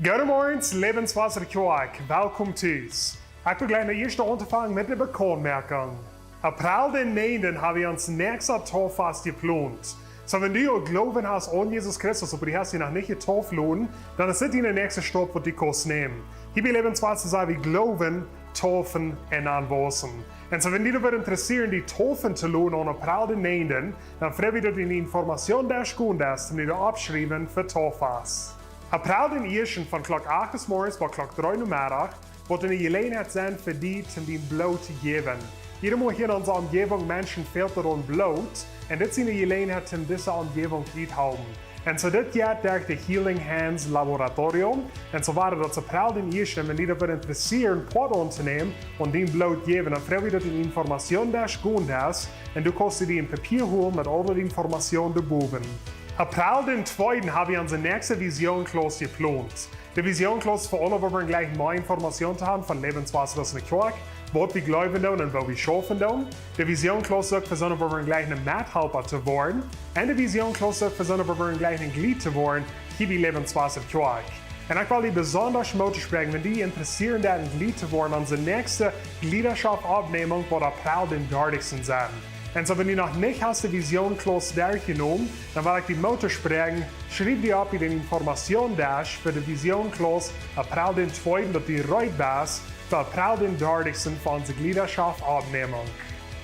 Goedemorgen, levenswasserkioak. Welkom thuis. Ik begin de eerste ondervang met de bekonmerking. April den 9 hebben we ons nächste Tolfast geplant. So, wenn du auch Glauben hast an Jesus Christus, aber du hast ihn noch nicht getauft lohnen, dann ist das die nächste Stopp, was die Kurs nehmen. Hier bei Lebenswasser sagen wir Glauben, Taufen und Anwassen. Und so, wenn die dich interessieren, die Taufen zu lohnen an April den 9, dann freuen wir dich in die Information der Stunde, die du abschreiben für Taufast. April den 1 von Klock 8 des Morgens bis Klock 3 Uhr Mittag wird eine Gelegenheit sein für die, zum den Blut zu geben. Jeder muss hier in unserer Umgebung Menschen fehlt daran Blut und das ist eine Gelegenheit, um diese Umgebung zu haben. Und so das geht durch das Healing Hands Laboratorium. Und so war das April den 1, wenn die dich interessieren, Part anzunehmen und den Blut geben, dann freuen wir dich die Information, die du hast und du kannst die in Papier holen mit all den Informationen dazu. April den 2. haben wir unsere nächste Vision-Klaus geplant. Die Vision-Klaus für alle, wo wir gleich mehr Informationen haben von Lebenswasser aus der Kirche, wo wir glauben und wo wir schaffen. Die Vision-Klaus sorgt für so, wo wir gleich ein Mithelfer zu werden. Und die Vision-Klaus sorgt für so, wo wir gleich ein Glied zu werden, hier bei Lebenswasser Kirche. Und ich will die besonders mutig sprechen, wenn die interessieren, ein Glied zu werden, unsere nächste Gliederschaft-Abnehmung wird April den 30. sein. Und so, wenn du noch nicht hast die Vision Klaus durchgenommen, dann will ich die Mutter sprechen, schreib die ab in den Information-Dash für die Vision Klaus April den 2. dass die reut bist für April den 30. für unsere Gliederschaft-Abnehmung.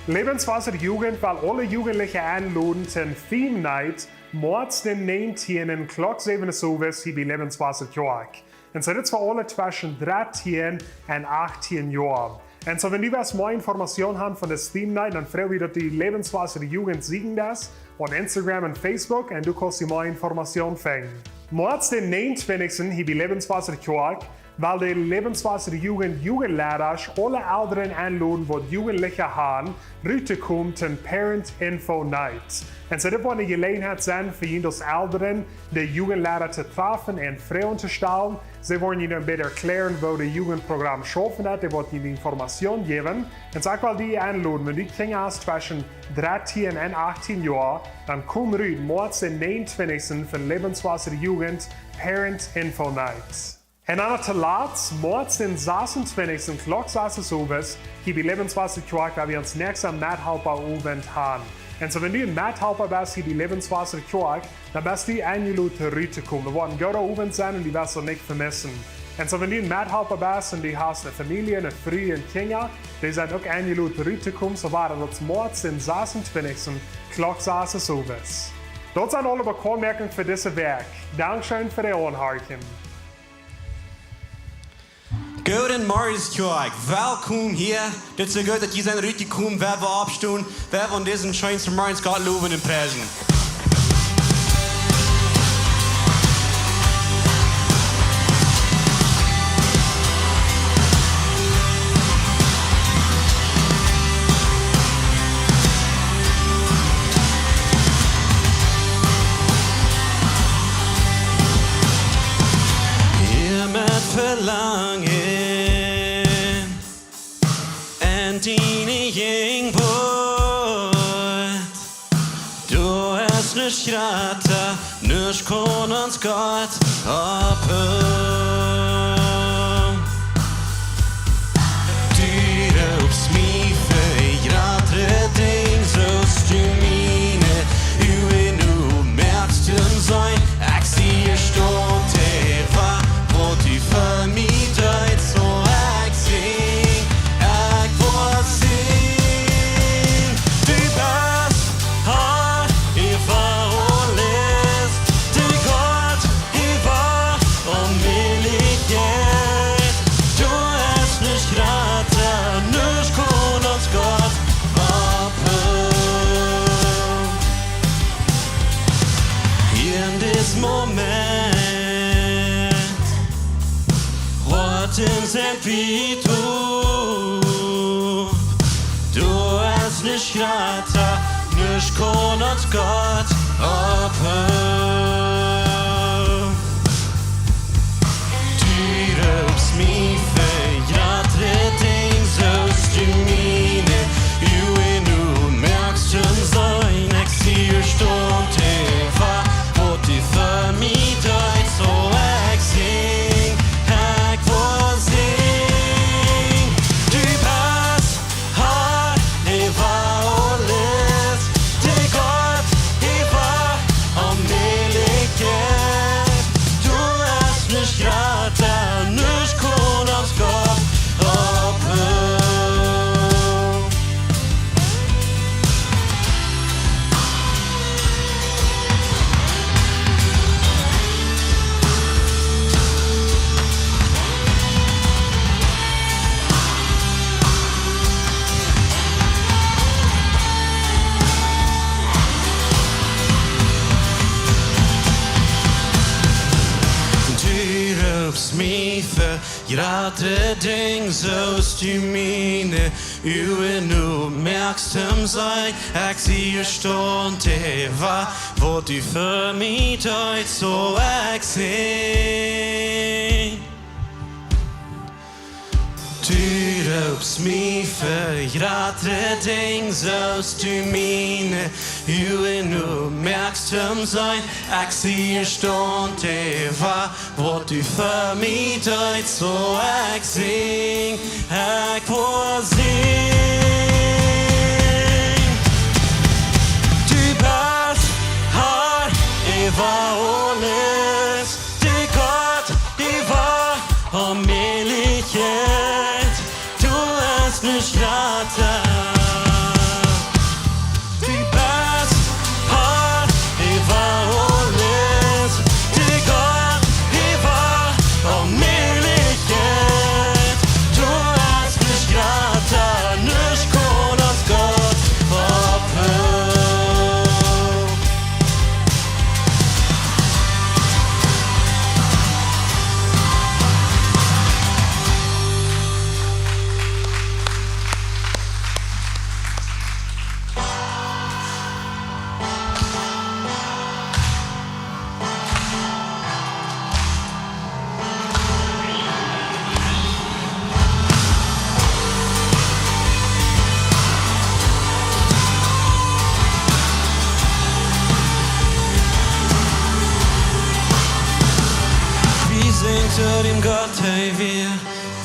Lebenswasser Jugend will alle Jugendlichen einladen zur Theme Night, morgens den 19. in Klock 7 Uhr hier bei Lebenswasser Kirche. Und so, das ist für alle zwischen 13 und 18 Jahren. Und so, wenn du was mehr Informationen haben von der Theme Night, dann freuen wir, dass die Lebenswasser Jugend siegen das auf Instagram und Facebook und du kannst die mehr Informationen finden. Morgens den 29. hier bei Lebenswasser Kirche, weil die Lebenswasser Jugend Jugendlehrer alle Eltern einladen, die Jugendliche haben, rüberzukommen zum Parent Info Night. Und so, das wird eine Gelegenheit sein für ihn, als Eltern die Jugendlehrer zu treffen und Fragen zu stellen. Sie wollen ihnen besser erklären, wo das Jugendprogramm schaffen hat. Sie wollen ihnen Informationen geben. Und so, ich will die einladen, wenn du Kinder hast zwischen 13 und 18 Jahren, dann komm rüber, morgens den 29. für Lebenswasser Jugend Parent Info Night. Und dann zu Latz, morgens den 26. Klock 6 Uhr, hier bei Lebenswasser Kirche, weil wir uns nächstes Mithelfer-Abend haben. Und so, wenn du ein Mithelfer bist, hier bei Lebenswasser Kirche, dann bist du eingeladen, zurückzukommen. Wir werden ein guter Abend sein und die wirst du nicht vermissen. Und so, wenn du ein Mithelfer bist und du hast eine Familie, eine Frau und Kinder, die sind auch eingeladen, zurückzukommen, so war das morgens den 26. Klock 6 Uhr. Das sind alle Bekanntmachungen für dieses Werk. Dankeschön für die Anhören. Guten Morgen, Kirche. Willkommen hier. Das ist gut, dass ihr seid richtig gekommen, wer wir abstehen, wer von diesen schönsten Morgens Gott Leewen und preisen. Hier mit Verlangen Diene Bord. Du hast nicht Ratter, nicht kann uns Gott abhören. Du rufst mich für jede Ding, sollst du meine, wenn du merkst, du sein, ich sehe Stunde, war, wo die für mich deut, so ich seh. Sind wie du hast nicht Ratter, nicht kann uns Gott abhören. Du rufst mich für jede Ding, sollst du meine, wenn du merkst, du sein, ich sehe Stunde, wo die für mich deut, so ich sing. Grate ding zoals du mine, uwe nu merkst hem zijn. Ik zie je stond te wat u voor mij doet, zo ik zing. Du roeps mij voor grate ding zoals du mine, uwe nu merkst hem zijn. Ik zie je stond te wat u voor mij doet, zo ik zing. Ik wil zing. Du bist här över alles. Du Gott, du var om möjlighet. Du hast mich gratis. Du bist här över alles. Du Gott, du var om möjlighet. Du hast mich gratis. Nicht kon das Gott verpönt. Dem Gott, hey,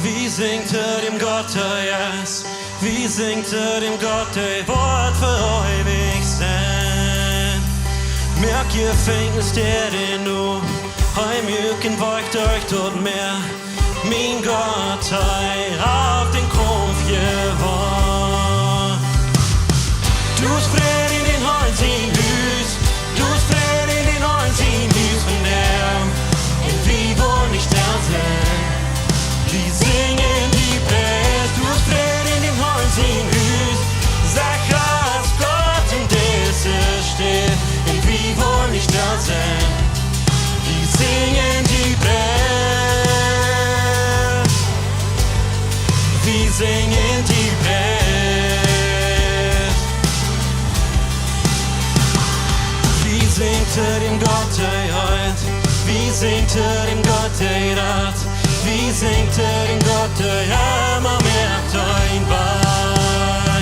wie singt dem Gott, hey, yes. Wie singt dem Gott, hey, Wort für ewig sein. Merk ihr fängst der den nu, hey, mjuken weicht euch dort mehr. Mein Gott, hey, auf den Kampf gewonnen. Du spred in den Hals in Hus, du spred in den Hals in Hus von der. Vi var nicht der sein. Vi singen die Preis, du spred in den Hals in Hus. Sag als Gott in Desse steht, und vi var nicht der sein. Vi singen die Preis. Vi singen die Preis. Vi singt dem Gott heut. Vi singt dem Gott rat. Vi singt dem Gott immer mehr dein bei.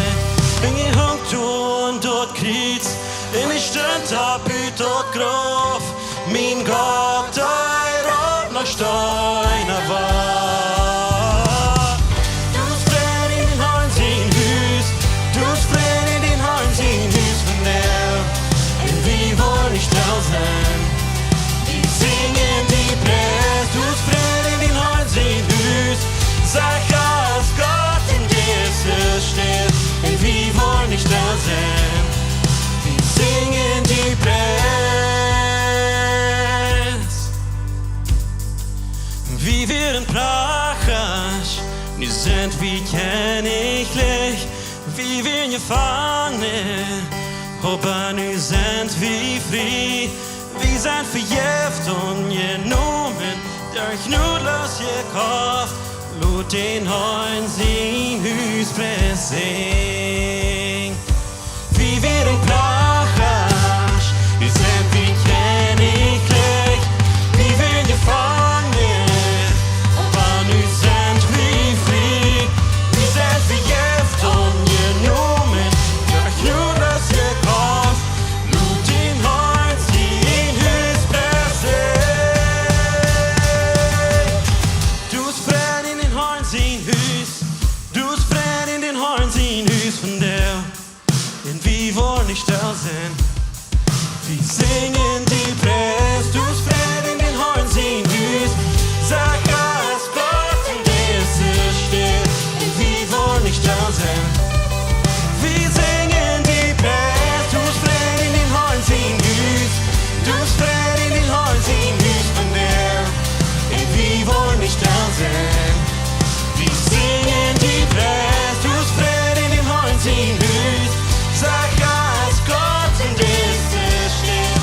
Wenn ihr hungt und dort kriegt, in ich stand ab dort grof. Mein Gott, rot nach Steiner war. Du spred in den Hals in Hus, du spred in den Hals in Hus von der. Und wie wohl nicht da sein. Singen die Preis, du spred in den Hals in Hus. Sag als Gott in Jesus steht, und wie wohl nicht da sein. Wir singen die Preis. Wie wir in Prachas, nu sind wir königlich. Wie wir gefangen, aber nu sind wir frei. Vi sind förgift und genommen, durch nudlos gekauft, låt den Herrn sin huspressing. Vi vill en plachas, nu sind vi königlich, vi vill gefangen, aber nu sind vi fri. Vi sind förgift und genommen, durch nudlos gekauft, låt den Herrn sin von der, denn wir wollen nicht da sein. Wir singen die Preis, du spred in den Horns in Hus. Sag als Gott in Desse steht, denn wir wollen nicht da sein. Wir singen die Preis, du spred in den Horns in Hus. Du spred in den Horns in Hus von der, denn wir wollen nicht da sein. Wir singen die Preis, du spred in den Horns in Hus. Sag als Gott in Desse steht,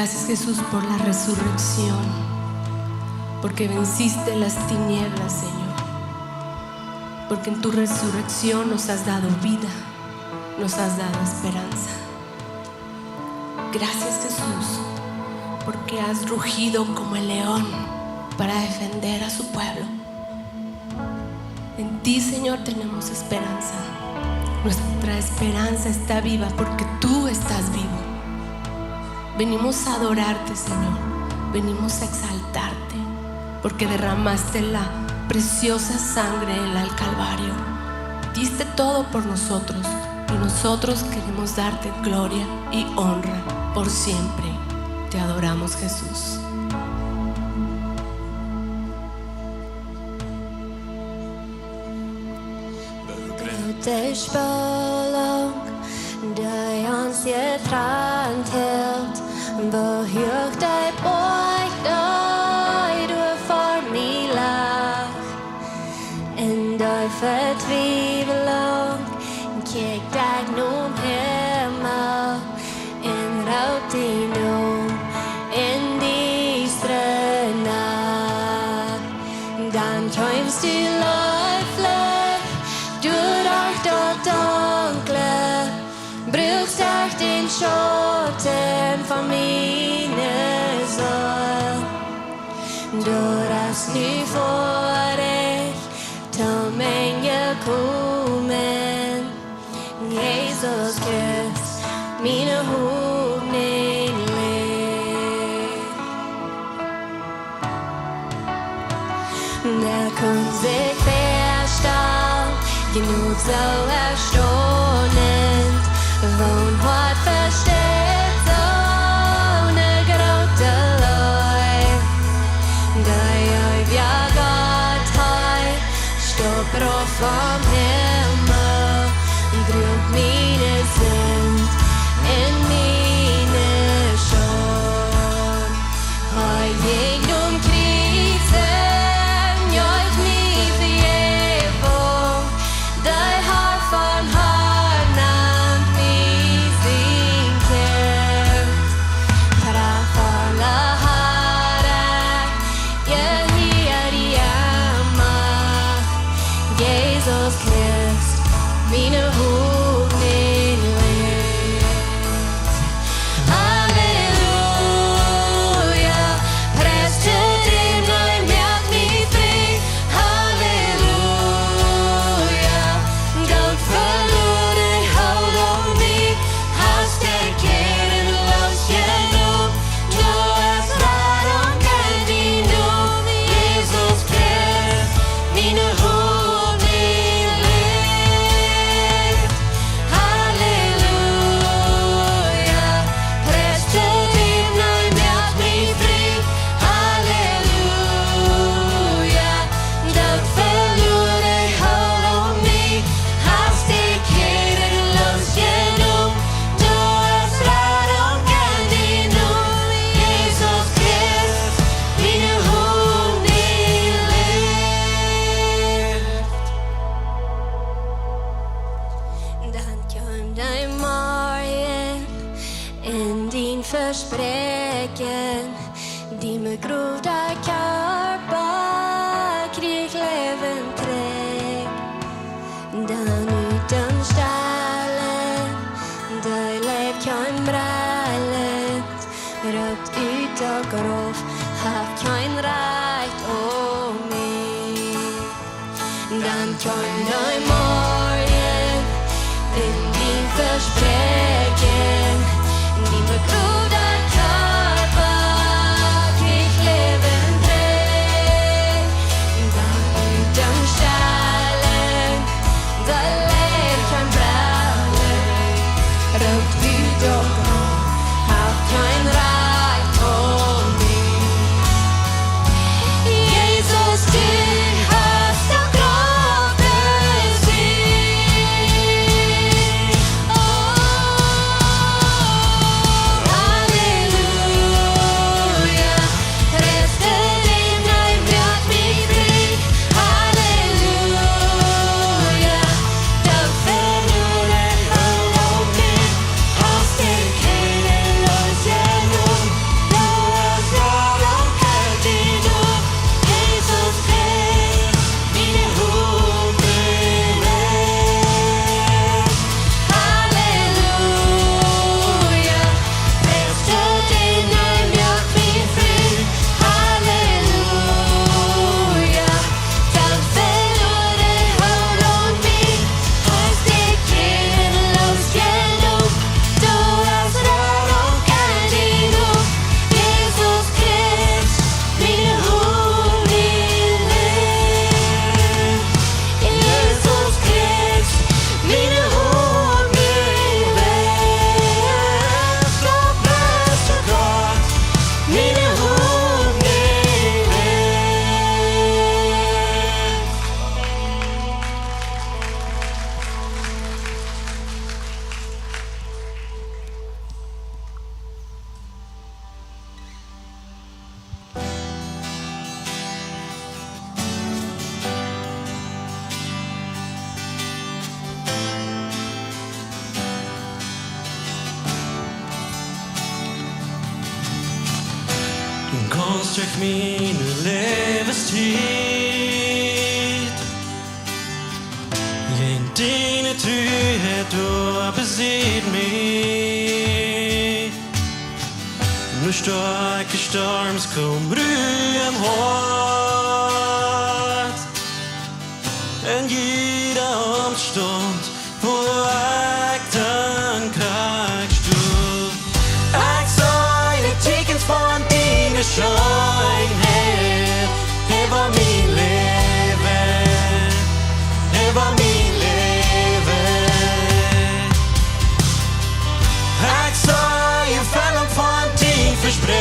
Gracias, Jesús, por la resurrección, porque venciste las tinieblas, Señor. Porque en tu resurrección nos has dado vida, nos has dado esperanza. Gracias, Jesús, porque has rugido como el león para defender a su pueblo. En ti, Señor, tenemos esperanza. Nuestra esperanza está viva porque tú estás vivo. Venimos a adorarte, Señor. Venimos a exaltarte porque derramaste la preciosa sangre en el Calvario. Diste todo por nosotros y nosotros queremos darte gloria y honra por siempre. Te adoramos, Jesús. De spelong die ons getrouwd hield, behucht hij ooit door voor mij lag. En die vertwijfeling keek ik naar hemel en rook die noem in die nacht. Dan träumst du läuflich durch das Dunkle, brauchst echt den Schatten von meiner Seele. Du hast nu vor dich till mig gekommen. Jesus küsst meine Hoffnung leer. Der kommt sich verstehen, genug so erstaunend, wohnt hat versteht so ne grote Leid. Der ja Gott hat, stopp drauf vom Himmel, brüht meine Sünd in meine Schuld. Hei ich Krisen, joich mich Vergebung, dein Haar von Haar nannt mich sin Kind. Prachtvolle Haare, ihr hier die Macht, Jesus Christ, meine Hoffnung lebt. Halleluja, preist zu dem neuen Berg mich frei. Halleluja, Gott verloren, hold on mich, hast erkennen los genug. Du hast Rettung kennt ihn nur, Jesus Christ, meine Hoffnung lebt. Halleluja, preist zu dem neuen Berg mich frei. Halleluja, Gott verloren, hold on mich, hast erkennen los genug. Du hast Rettung kennt ihn nur, Jesus Christ, meine Hoffnung lebt. Dan kan dein Morgen in din verspreken, die me groef der Körper krieg Leben trägt. Dan utan ställen, där lev kan brället, rött ut och groff, haft kein Recht om mig. Dan kan dein Morgen in din verspreken, die me groef der Körper krieg Leben trägt. Dan utan ställen, där lev kan brället, rött ut och groff, haft kein Recht om mig. Jesus, du hast doch gratis sieg. Oh, Du kommst durch meine Lebenszeit. In deine Treue, du besiegt mich. Nur starke Sturms kommen Ruhe im Hort. En jeder Umstand, wo ich dann kriegst du. Ich sah die Tickets von deiner Schönheit. Über mein Leben, über mein Leben. Ich sah die Fällung von dein Versprechen.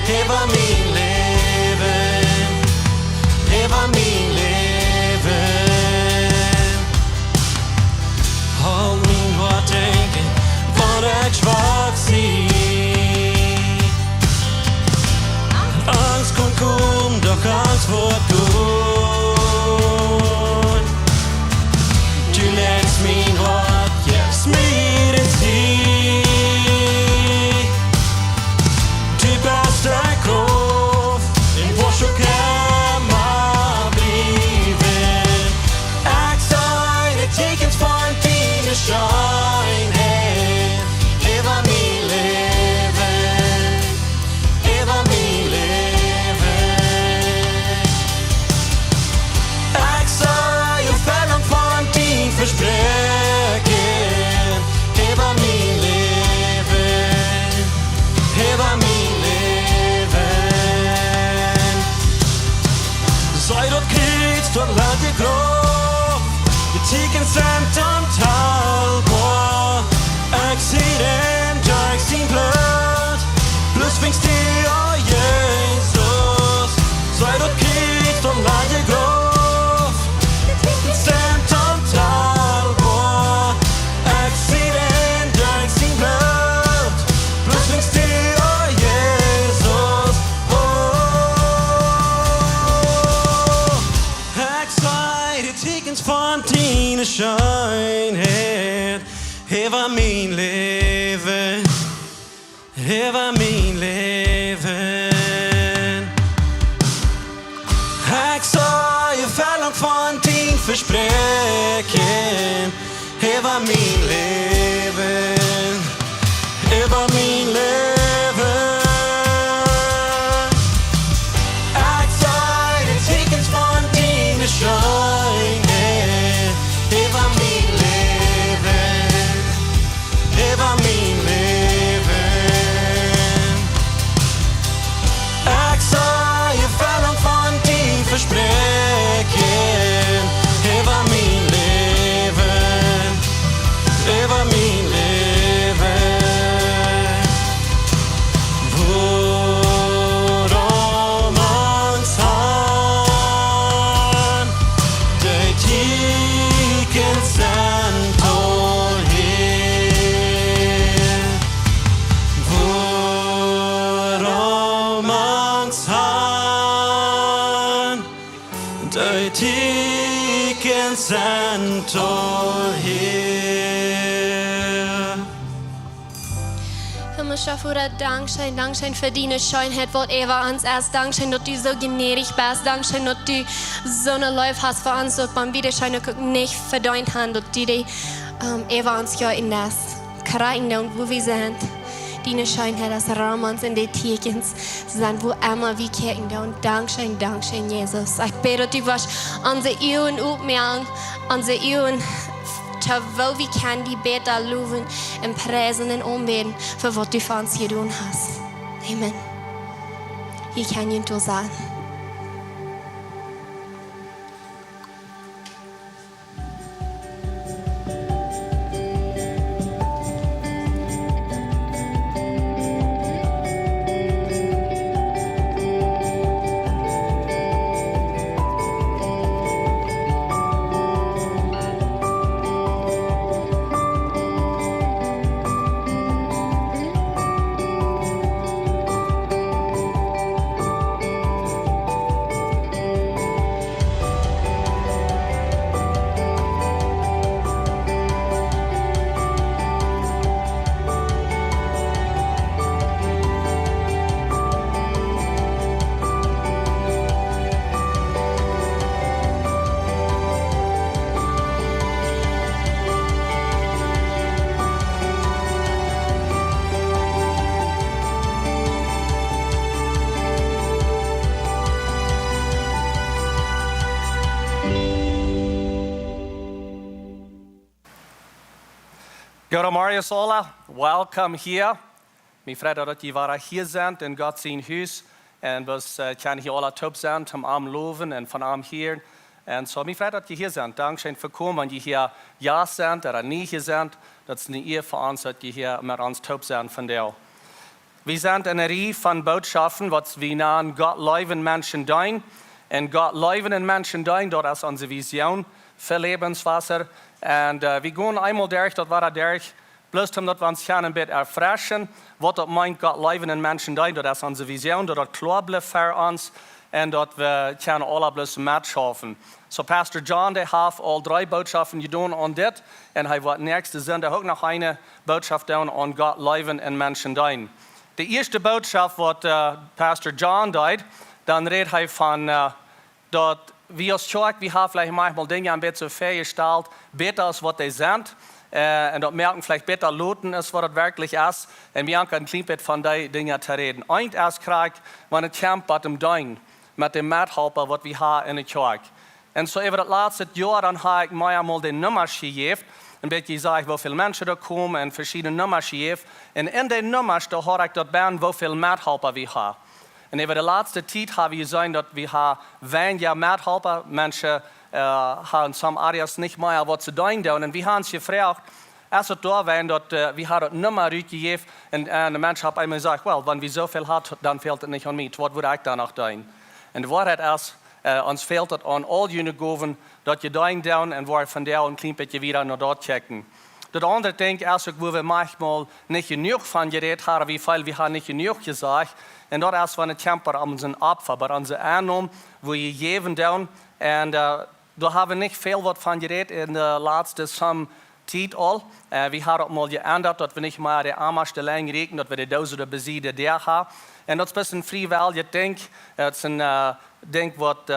Über mein Leben, über mein Leben. Halt mein Wort denken, wann ich schwach sie. Angst kommt kaum, doch Angst wird gut. Du lässt mein Wort, gibst mir den Sieg. Die beste Kraft, in wo schon immer blieben. Ich sah die Tickets von deiner Schönheit. Über mein Leben, über mein Leben. Ich sah die Fällung von dein Versprechen. Über mein Leben, über mein Leben. Sei dort Krieg, dort Land die Kraft. Die Tickets sind am Talbor. Ich seh den Tag, sein Blut. Plus fängst du, oh Jesus. Sei dort Krieg, dort Land die Kraft. Die Tickets sind am Talbor. Ich seh den Tag, sein Blut. Plus fängst du, oh Jesus. Oh. Ich sei die Tickets von deiner Schönheit. Über mein Leben, über mein Leben. Ich sah die Fällung von dein Versprechen. Über mein Leben, über mein Leben. Ich sah die Tickets von deiner Schönheit. Über mein Leben, über mein Leben. Ich sah die Fällung von dein Versprechen. Über mein Leben, über mein Leben. Worum uns an, die Tickets sind hier. Worum uns an, die Tickets sind hier. Himmlischer Vater, Dankeschön für deine Schönheit, was uns erst. Dankeschön, dass du so gnädig bist. Dankeschön, dass du so eine Liebe hast für uns, dass man wieder schon nicht verdient hat, dass du die uns ja in das Kreisen und wo wir sind. Deine Schönheit, das Raum uns in den Tickens sind, wo immer wir kicken. Und Dankeschön, Dankeschön, Jesus. Ich bete, dass du wirst unsere Augen aufmerken, unsere Augen, terwijl wir können die Beter loben und preisen und anbeten für was du für uns getan hast. Amen. Ich kann ihn nur sagen. God Marius alla, welcome here. Mijn vrienden dat jullie hier zijn in God zijn huis. En we kunnen hier alle top zijn, om am loven en van am hier. En zo, mijn vrienden dat jullie hier zijn. Dankzij voor komen, want jullie hier ja zijn, of niet hier zijn. Dat is niet eer voor ons dat jullie hier met ons top zijn vandaag. We zijn in een rij van boodschappen, wat we nemen Gott Leewen Menschen Deenen. En Gott Leewen Menschen Deenen, dat is onze visie voor levenswasser. En we gaan eenmaal durch, dat war durch. Bloß omdat we ons een beetje erfrischen, wat dat meint Gott Leewen Menschen Deenen, dat is onze visie, dat klaar blijft voor ons. En dat we kunnen alle bloß mitschaffen. So Pastor John, der heeft al 3 boodschappen gedaan aan dit. En hij wordt nächste zondag ook nog een boodschap doen aan Gott Leewen Menschen Deenen. De eerste boodschap wat Pastor John deed, dan redt hij van dat we als kerk, we hebben vielleicht manchmal Dinge een beetje vergesteld, beter als wat die zijn. En dat merken vielleicht beter loten is wat het werkelijk is. En we hebben een klein beetje van die dingen te reden. Eind eerst krijg wanneer het komt met hem doen, met de medhelper wat we hebben in de kerk. En zo over het laatste jaar dan heb ik mij eenmaal de nummers gegeven. Een beetje gezegd hoeveel mensen er komen en verschillende nummers gegeven. En in die nummers daar hoor ik dat bij hoeveel medhelper we hebben. En over de laatste tijd hebben we gezien dat we weinig medhelper mensen hebben sommige areas niet meer wat ze doen. En we hebben ze gevraagd, als het daar waren, dat we hadden het nummer uitgegeven. En de mensen hebben einmal gezegd, wel, wanneer we zoveel hebben, dan fehlt het niet aan mij. Wat moet ik dan nog doen? En de waarheid is, ons fehlt het aan al jullie geven dat je daarin doen en waar van daar een klein beetje weer naar dat checken. Dat andere ding is ook, waar we manchmal niet genoeg van gereed hebben, wie veel we hebben niet genoeg gezegd. En dat is van het camper aan onze opfer, bij onze aanname, waar je geven doen. En daar hebben we niet veel wat van gereed in de laatste tijd al. We hadden ook mal geändert, dat we niet meer de armste lijn rekenen, dat we de duizenden bezieden daar hebben. En dat is best een vrijwillige ding. Het is een ding wat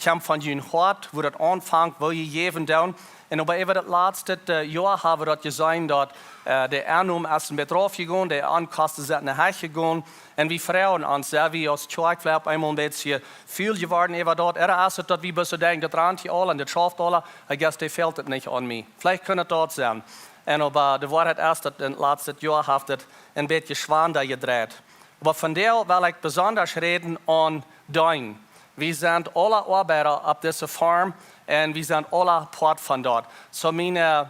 komt van je hart, hoe het aanvangt, waar je geven doen. En over het laatste jaar hebben we dat gezien dat de aanname is een beetje afgegaan, de aankosten zijn naar huis gegaan. En we vragen ons, we als kerk eenmaal een beetje veel geworden over dat. Er is het dat we best denken, dat randje al en dat schaft al, I guess, die fehlt het niet aan mij. Vielleicht kan het dat zijn. En over de waarheid is dat in het laatste jaar heeft het een beetje zwaarder gedreid. Maar vandaar wil ik besonders reden aan Deenen. We zijn alle arbeiders op deze farm en we zijn alle part van dat. So mijn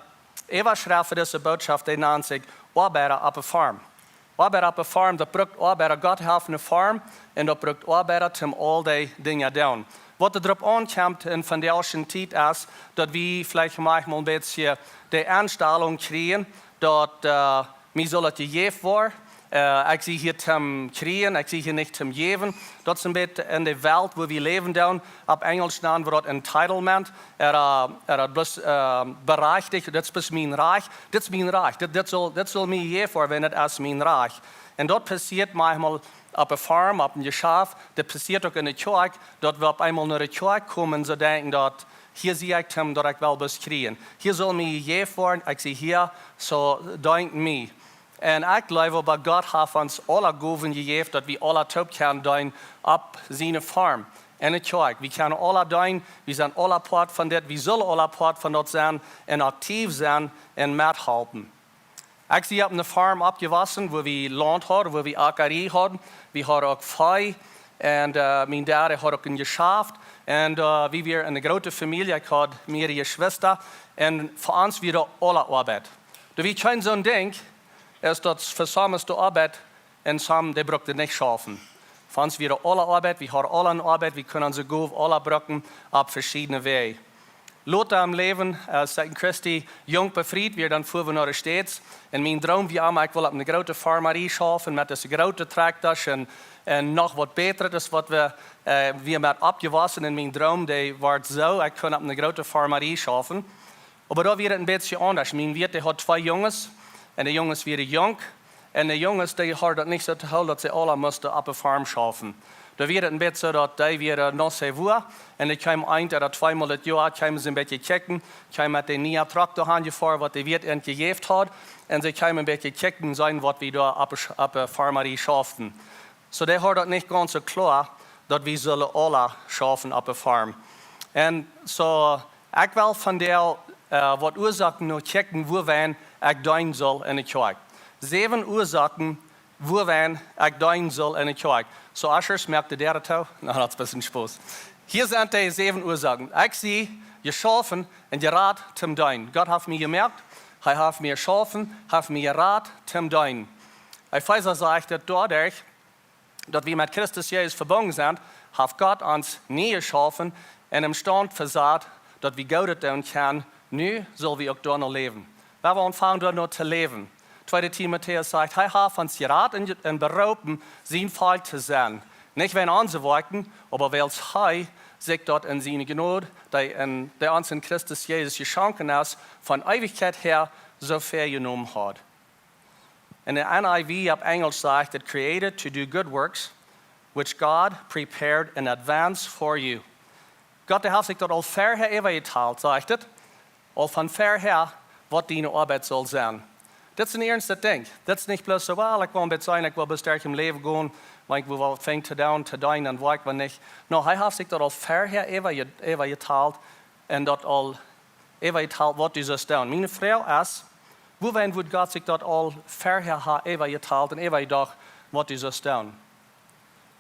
overschrift voor deze boodschap naam zich Oabeida Oppe Foarm. Oabeida Oppe Foarm, dat brengt arbeider God helfen een farm en dat brengt arbeider om al die dingen doen. Wat er erop aankomt in vandaag tijd is dat we vielleicht manchmal een beetje de aanstelling krijgen dat we zullen gegeven worden. Ik zie hier te creëren, ik zie hier niet te geven. Dat is een beetje in de wereld waar we leven doen. Op Engels naam wordt entitlement. Bereich, dat is mijn reich. Dit is mijn reich. Dit zal mij geven worden, het is mijn reich. En dat passiert manchmal op een farm, op een geschäft. Dat passiert ook in de kerk. Dat we op eenmaal naar de kerk komen en ze denken dat hier zie ik hem dat ik wel beschrijven. Hier zal mij gegeven worden. Ik zie hier, zo denk mij. En ik geloof dat God heeft ons alle gegeven gegeven dat we alle top kunnen doen op zijn farm. In de kerk. We kunnen alle doen, we zijn alle part van dit, we zullen alle part van dat zijn en actief zijn en methelpen. Ik zie op de farm opgewassen, waar we land hadden, waar we akkerie hadden. We hadden ook vee en mijn dad had ook een geschäft. En we waren een grote familie, ik had meerdere zusters. En voor ons weer alle arbeid. Dus we kunnen zo'n ding. Is dat voor sommigen de arbeid en sommigen die bruggen niet schaffen. Voor ons weer alle arbeid, we hebben alle een arbeid, we kunnen ze goed alle bruggen op verschillende wegen. Later am leven, Satan Christi, jong bevrijd, weer dan voeren we naar de States. En mijn droom was, ik wil op een grote farmerie schaffen met deze grote tractors en nog wat beter. Dus wat we met opgewassen in mijn droom, die wordt zo, ik kan op een grote farmerie schaffen. Maar dat weer een beetje anders. Mijn wirt had 2 jongens. En de jongens waren jong. En de jongens die hadden het niet zo te houden dat ze alle moesten op een farm schaffen. Dan werd het een beetje zo dat die weer nog zo voer. En ik kwam eind dat 2-maal het jaar kwamen ze een beetje checken. Ik kwam met de nieuwe tractor aangevoerd wat de wirt gegeven had. En ze kwamen een beetje checken zijn wat we daar op een farmerie schaffen. So die hadden het niet ganz zo klaar dat we zullen alle schaffen op een farm. En zo, ik wil van der wat oorzaken nog checken, waar we ich dienen soll in der Kirche. 7 Ursachen, worin ich dienen soll in der Kirche. So, Aschers, merkt ihr der da? Na, das ist ein bisschen Spaß. Hier sind die 7 Ursachen. Ich sehe, geschaffen und gerat zum Dienen. Gott hat mir gemerkt, er hat mir geschaffen, hat mir gerat zum Dienen. Epheser sagt, dass dadurch, dass wir mit Christus Jesus verbunden sind, hat Gott uns nie geschaffen und im Stand versagt, dass wir Gott tun können, nu sollen wir auch dort noch leben. Wir wollen anfangen, dort noch zu leben. 2. Timotheus sagt, er hat uns geraten und berufen, sein Volk zu sein. Nicht wenn anzuwirken, aber weil er sich dort in seine Gnade, der uns in Christus Jesus geschenkt ist, von Ewigkeit her so viel genommen hat. In der NIV auf Englisch sagt, it created to do good works, which God prepared in advance for you. Gott hat sich dort al vorher geteilt, sagt es, al von vorher, was deine Arbeit soll sein. Das ist ein ernstes Ding. Das ist nicht bloß so, well, ich will ein bisschen sein, ich will bis stärker im Leben gehen, weil ich will fängt zu dienen und wo ich nicht. No, er hat sich dort al vorher geteilt und dort al geteilt, was du sollst tun. Meine Frau ist, wohin wird Gott sich dort all vorher geteilt und gedacht, was du sollst tun.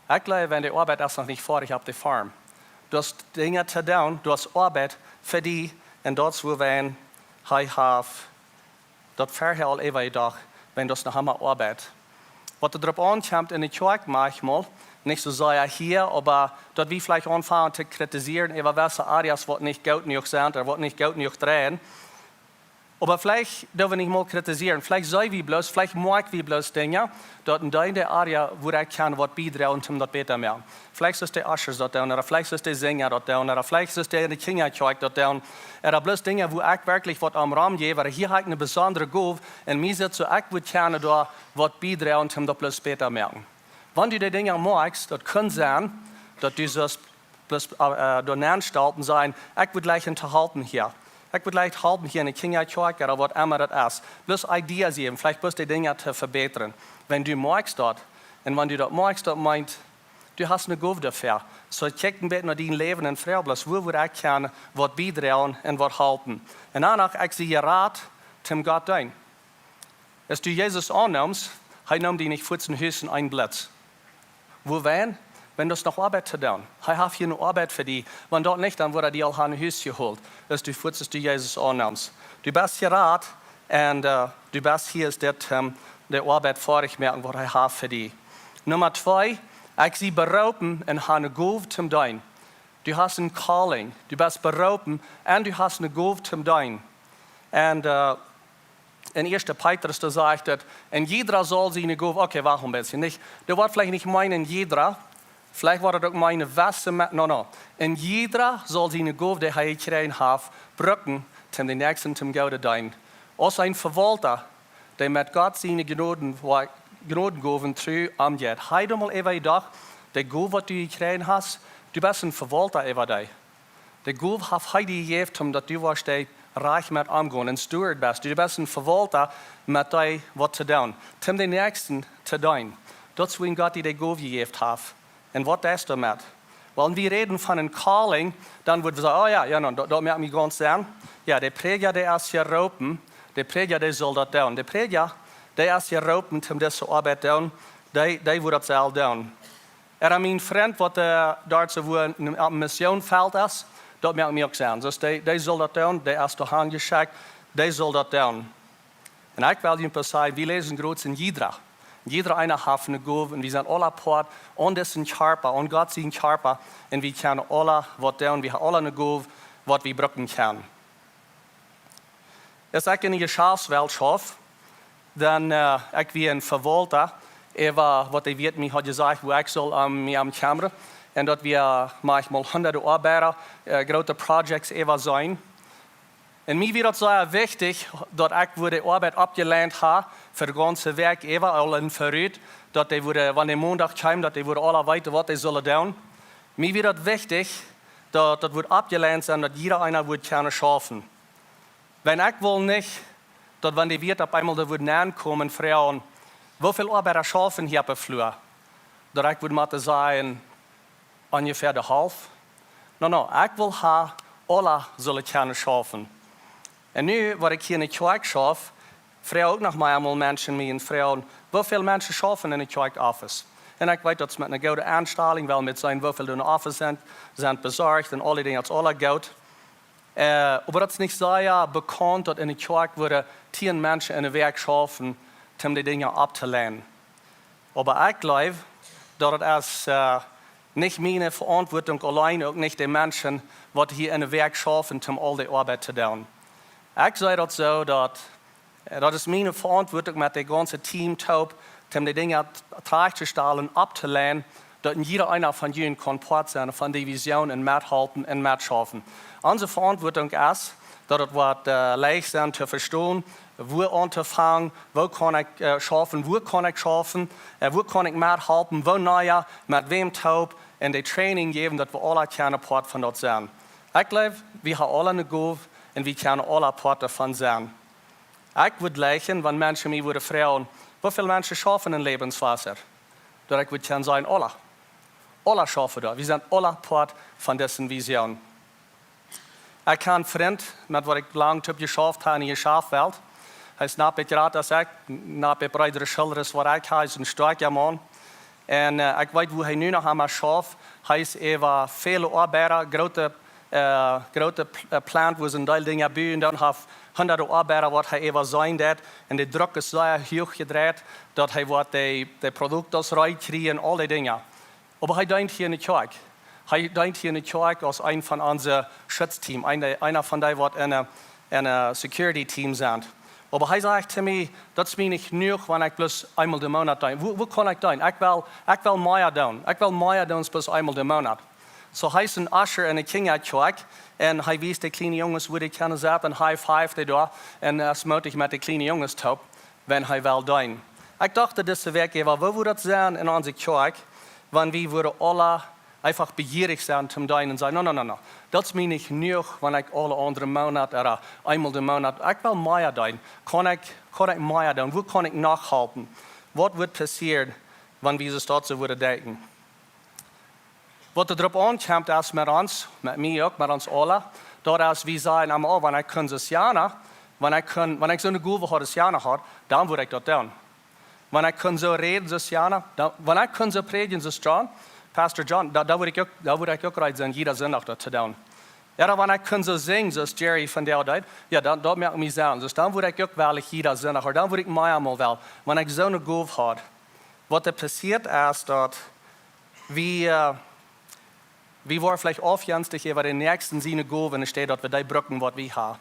Ich glaube, wenn die Arbeit ist noch nicht fertig auf der Farm. Du hast Dinge zu tun, du hast Arbeit für die und dort, wohin dort vorher all gedacht, wenn das noch einmal Arbeit. Was darauf ankommt in der Kirche manchmal, nicht so sehr hier, aber dort wie vielleicht anfangen zu kritisieren, über welche Areas, was nicht gut genug sind oder was nicht gut genug drehen. Aber vielleicht dürfen wir nicht mal kritisieren. Vielleicht sei wie bloß, vielleicht mag wie bloß Dinge, dort in der Area, wo ich kann, was beitragen, um das besser zu machen. Vielleicht ist der Ushers dort down, oder vielleicht ist der Sänger dort down, oder vielleicht ist der Kinderkirche dort down. Oder bloß Dinge, wo ich wirklich was am Raum gebe, oder hier habe ich eine besondere Gabe, und mir sagt so, ich würde gerne da was beitragen, um das bloß besser zu machen. Wenn du die Dinge magst, das kann sein, dass du das bloß dort anstalten sein, ich würde gleich unterhalten hier. Ich würde gleich halten hier in der Kinderkirche oder was immer das ist. Bloß Ideen geben, vielleicht bloß die Dinge zu verbessern. Wenn du magst dort, und wenn du dort magst, dort meint, du hast eine Gabe dafür. So check ein bisschen nach dein Leben und Frau, bloß wo würde ich gerne was beitragen und was halten. Und danach, ich sehe Rat zum Gott ein. Als du Jesus annimmst, er nimmt dich nicht vor den Hüssen ein Blitz. Wohin? Wenn das noch Arbeit zu tun. Er hat hier eine Arbeit für dich. Wenn dort nicht, dann wird dir auch ein Haus geholt. Dass du furzest, du Jesus annimmst. Du bist hier Rat und du bist hier, ist der Arbeit fertig merken, was er hat für dich. Nummer 2, ich sie berauben und habe eine Gabe zum Dein. Du hast ein Calling. Du bist berauben und du hast eine Gabe zum Dein. Und in 1. Petrus, da sagt er, und jeder soll sie eine Gabe, okay, warum ein bisschen nicht? Du wirst vielleicht nicht meinen, jeder. Vielleicht war das auch meine Wäsche. No. Und jeder soll seine Gabe, die er gekriegt hat, brücken, zum den nächsten zum Gott dienen. Als ein Verwalter, der mit Gott seine Gnadengaben treu umgeht. Heute mal über gedacht, der Gabe, die du gekriegt hast, du bist ein Verwalter über dich. Der Gabe hat heute gegeben, dass du warst, reich mit umgehen, ein Steward bist. Du bist ein Verwalter mit dir, was zu tun. Zum den nächsten zu dienen. Das ist, wenn Gott dir die Gabe gegeben hat. Und was ist damit? Wenn wir reden von einem Calling, dann würden wir sagen, da merken wir ganz an. Ja, der Prediger, der ist hier raupen, der Prediger, der soll das tun. Der Prediger, der ist hier raupen, um diese Arbeit zu tun, der wird das selber tun. Mein Freund, der dort so wo ein Missionfeld ist, das merken wir auch an. Dus der soll das tun, der ist dahin geschickt, der soll das tun. Und ich will Ihnen sagen, wir lesen groß in Jidra. Jeder einer hat eine Gabe und wir sind alle Part und das sind Körper und Gott ist ein Körper und wir können alle was tun, wir haben alle eine Gabe, was wir brauchen können. Als ich in die Geschäftswelt schaffe, dann ich wie ein Verwalter, was der Wirt mir hat gesagt, wo ich soll mir am Kamera und dort wir manchmal hunderte Arbeiter, große Projekte sein. Und mir wird es sehr wichtig, dass ich die Arbeit abgelehnt habe, für das ganze Werk, alle verrückt, dass die wenn der Montag kommt, dass die alle weiter, was die sollen tun. Mir wird es wichtig, dass das wird abgelehnt sein, dass jeder einer wird gerne schaffen. Wenn ich will nicht, dass wenn die Wirt auf einmal da würden ankommen, fragen, wie viel Arbeiter schaffen hier auf der Flur? Dass ich würde mal sagen, ungefähr der Halb. No, ich will alle sollen gerne schaffen. Und nu, was ich hier in der Kirche schaffe, Früher ook nog maar einmal Menschen met Frauen. Hoeveel mensen schaffen in een kerkoffice? En ik weet dat ze met een goede aanstelling wel met zijn hoeveel in de office zijn bezorgd en alle dingen, dat is alle goed. Maar dat is niet zo bekend dat in de kerk worden 10 mensen in een werk schaffen om die dingen op te leren. Maar ik geloof dat het als niet mijn verantwoording alleen, ook niet de mensen wat hier in de werk schaffen om al die arbeid te doen. Ik zei dat zo dat is mijn verantwoording met het ganze team om die dingen terug te stellen, op te leren, dat jeder einer van jullie kan part zijn van die visie en methelpen en metschaffen. Onze verantwoording is dat het wat leicht zijn te verstaan, wo aan te vangen, wo kan ik schaffen, wo kan ik schaffen, wo kan ik methelpen, wo naja, met wem taub en de training geven dat we alle kunnen part van dat zijn. Ik geloof, we hebben alle een goal en we kunnen alle part daarvan zijn. Ik would leggen, wanneer mensen mij worden vragen, hoeveel mensen schaffen in levenswasser? Dat ik would kunnen zeggen, alle. Alle schaffen dat. We zijn alle part van deze visie. Ik heb een vriend, met wat ik lang heb geschaft heb in je schaafveld. Hij snapt het raad als ik, snapt het bredere schilders wat ik heb, hij is een sterke man. En ik weet hoe hij nu nog aan mijn schaaf. Hij is even veel arbeider, grote plant, waar zijn deel dingen bij en dan heeft 100 arbeider wat hij even zijn deed. En de druk is zo hoog gedraaid dat hij wat de producten eruit kreeg en al die dingen. Maar hij denkt hier in de kerk. Hij denkt hier in de kerk als een van onze schutzteam, einer van die wat in een security team zijn. Maar hij zegt te mij, dat is mij niet genoeg wanneer ik plus eenmaal de maand doe. Hoe kan ik doen? Ik wil meer doen. Ik wil meer doen plus eenmaal de maand. So hij is een usher in de kinderkerk en hij wijst de kleine jongens hoe die kunnen zetten en high-five die daar en smoot met de kleine jongens top, wenn hij wil doen. Ik dacht dat deze werkgever, wo wordt dat zijn in onze kerk, wanneer we worden alle einfach begierig zijn om doen en zeggen, no. Dat is mij niet genoeg wanneer ik alle andere maanden, eenmaal de maand, ik wil meer doen. Kan ik meer doen? Hoe kan ik nachhelpen? Wat wordt passeren wanneer we zo zo worden denken? Wat er erop aankomt is met ons, met mij ook, met ons allen, dat als we zeggen, wanneer ik kan zo wanneer ik zo'n goede had, dan word ik dat doen. Wanneer ik kan zo reden zo wanneer ik kan zo predigen zo strong, Pastor John, daar word ik ook rijden, jeder zondag dat te doen. Ja, wanneer ik kan zo zingen, zoals Jerry van der deed, ja, dat maakt me zo. Dus dan word ik ook wel jeder zondag, dan word ik mij allemaal wel. Wanneer ik zo'n goede had. Wat er passiert is dat we worden vielleicht aufjenstig über den nächsten Sinne gehen, wenn es steht, dass wir die brücken, was wir haben.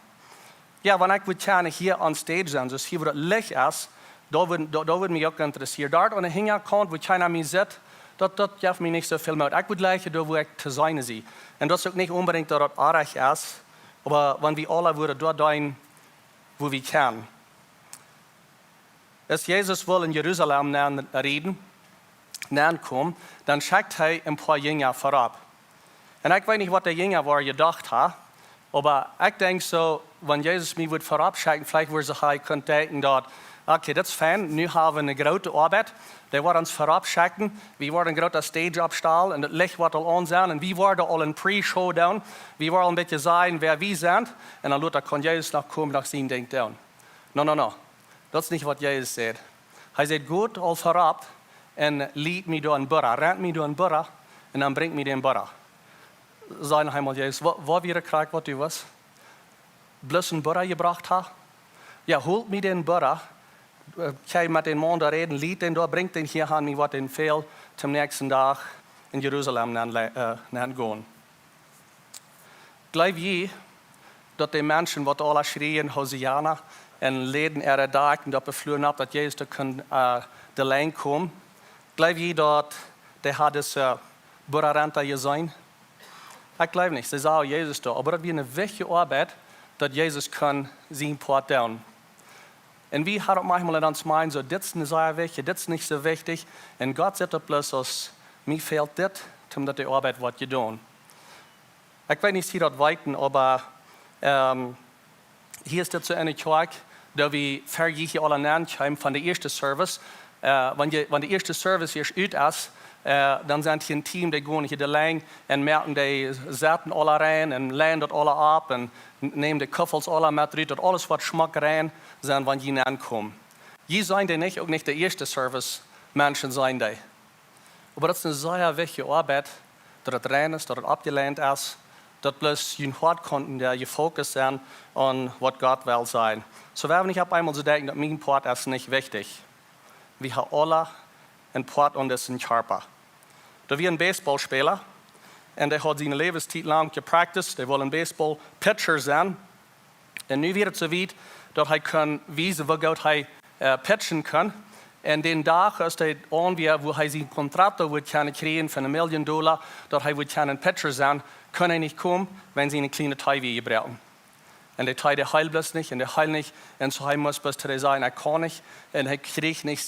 Ja, wenn ich gerne hier on stage sein, dus hier wo das Licht ist, da würde mich auch interessieren. Dort an der Hinterkant, wo keiner mehr sieht, das gibt mir nicht so viel mehr. Ich würde gleich da, wo ich zu sein sehe. Und das ist auch nicht unbedingt, dass das arg ist, aber wenn wir alle würden dort sein, wo wir können. Als Jesus will in Jerusalem reden, kommen, dann schickt er ein paar Jünger vorab. En ik weet niet wat de jongen waar gedacht had, maar ik denk zo, wanneer Jezus mij wordt vooropschikken, vielleicht wordt hij kunnen denken dat, oké, dat is fijn, nu hebben we een grote arbeid, die wordt ons vooropschikken, we worden een grote stage opstellen en het licht wordt al aan zijn en we worden al een pre-show doen, we worden een beetje zeggen wer we zijn en dan kan Jezus nog komen naar zijn ding doen. No, dat is niet wat Jezus zegt. Hij zegt, goed al voorop en lead me door een burra, rent me door een burra en dan brengt me door een burra. Zijn eenmaal Jezus, wat weer krijg wat u was? Bloß een burra gebracht ha? Ja, holt me den burra, kijk met den man daar reden, liet den door, brengt den hier aan me wat den veel, zum nächsten dag in Jeruzalem naar gaan. Geloof je dat de mensen wat alle schreeuwen, Hosiana, en leden er dag en dat bevloeren op dat Jezus kan de lijn komen? Geloof je dat de had deze burra renta gezien? Ik geloof niet, ze zou Jezus doen. Maar dat is een wichtige arbeid dat Jezus kan zijn part doen. En we hadden manchmal in ons mind zo, dit is niet zo wichtig, dit is niet zo wichtig. En God zegt op plus als, mij fehlt dit, omdat de arbeid wat je doen. Ik weet niet, zie dat weten, maar hier is dit zo in de kerk, dat we vergeten alle naam van de eerste service. Wanneer de eerste service hier uit is, dan zijn die een team, die gaan hier de lijn en merken, die zetten alle rein en leiden dat alle op en nemen de kuffels alle met eruit, dat alles wat smak rein zijn wanneer je aankomt. Je zijn die niet, ook niet de eerste service mensen zijn die. Maar dat is een zeer wichtige arbeid, dat het rein is, dat het opgeleid is, dat plus je hart kan je focus zijn op wat God wil zijn. Zo we hebben niet op eenmaal te denken dat mijn part is niet wichtig. We hebben alle een part aan deze charpa. Er was een baseballspeler en hij had zijn levenstijd lang gepracticed. Hij wil een baseball pitcher zijn. En nu wordt het zo weit dat hij kan wijzen hoe goed hij pitchen kan. En den dag is hij ongeveer, waar hij zijn contract wordt kunnen krijgen van $1 miljoen, dat hij wordt kunnen pitcher zijn, kan hij niet komen, wenn ze een kleine tij weer gebruiken. En die tij heilt bloß niet en die heilt niet. En zo hij moest bis te zijn, hij kan niet. En hij kreeg niet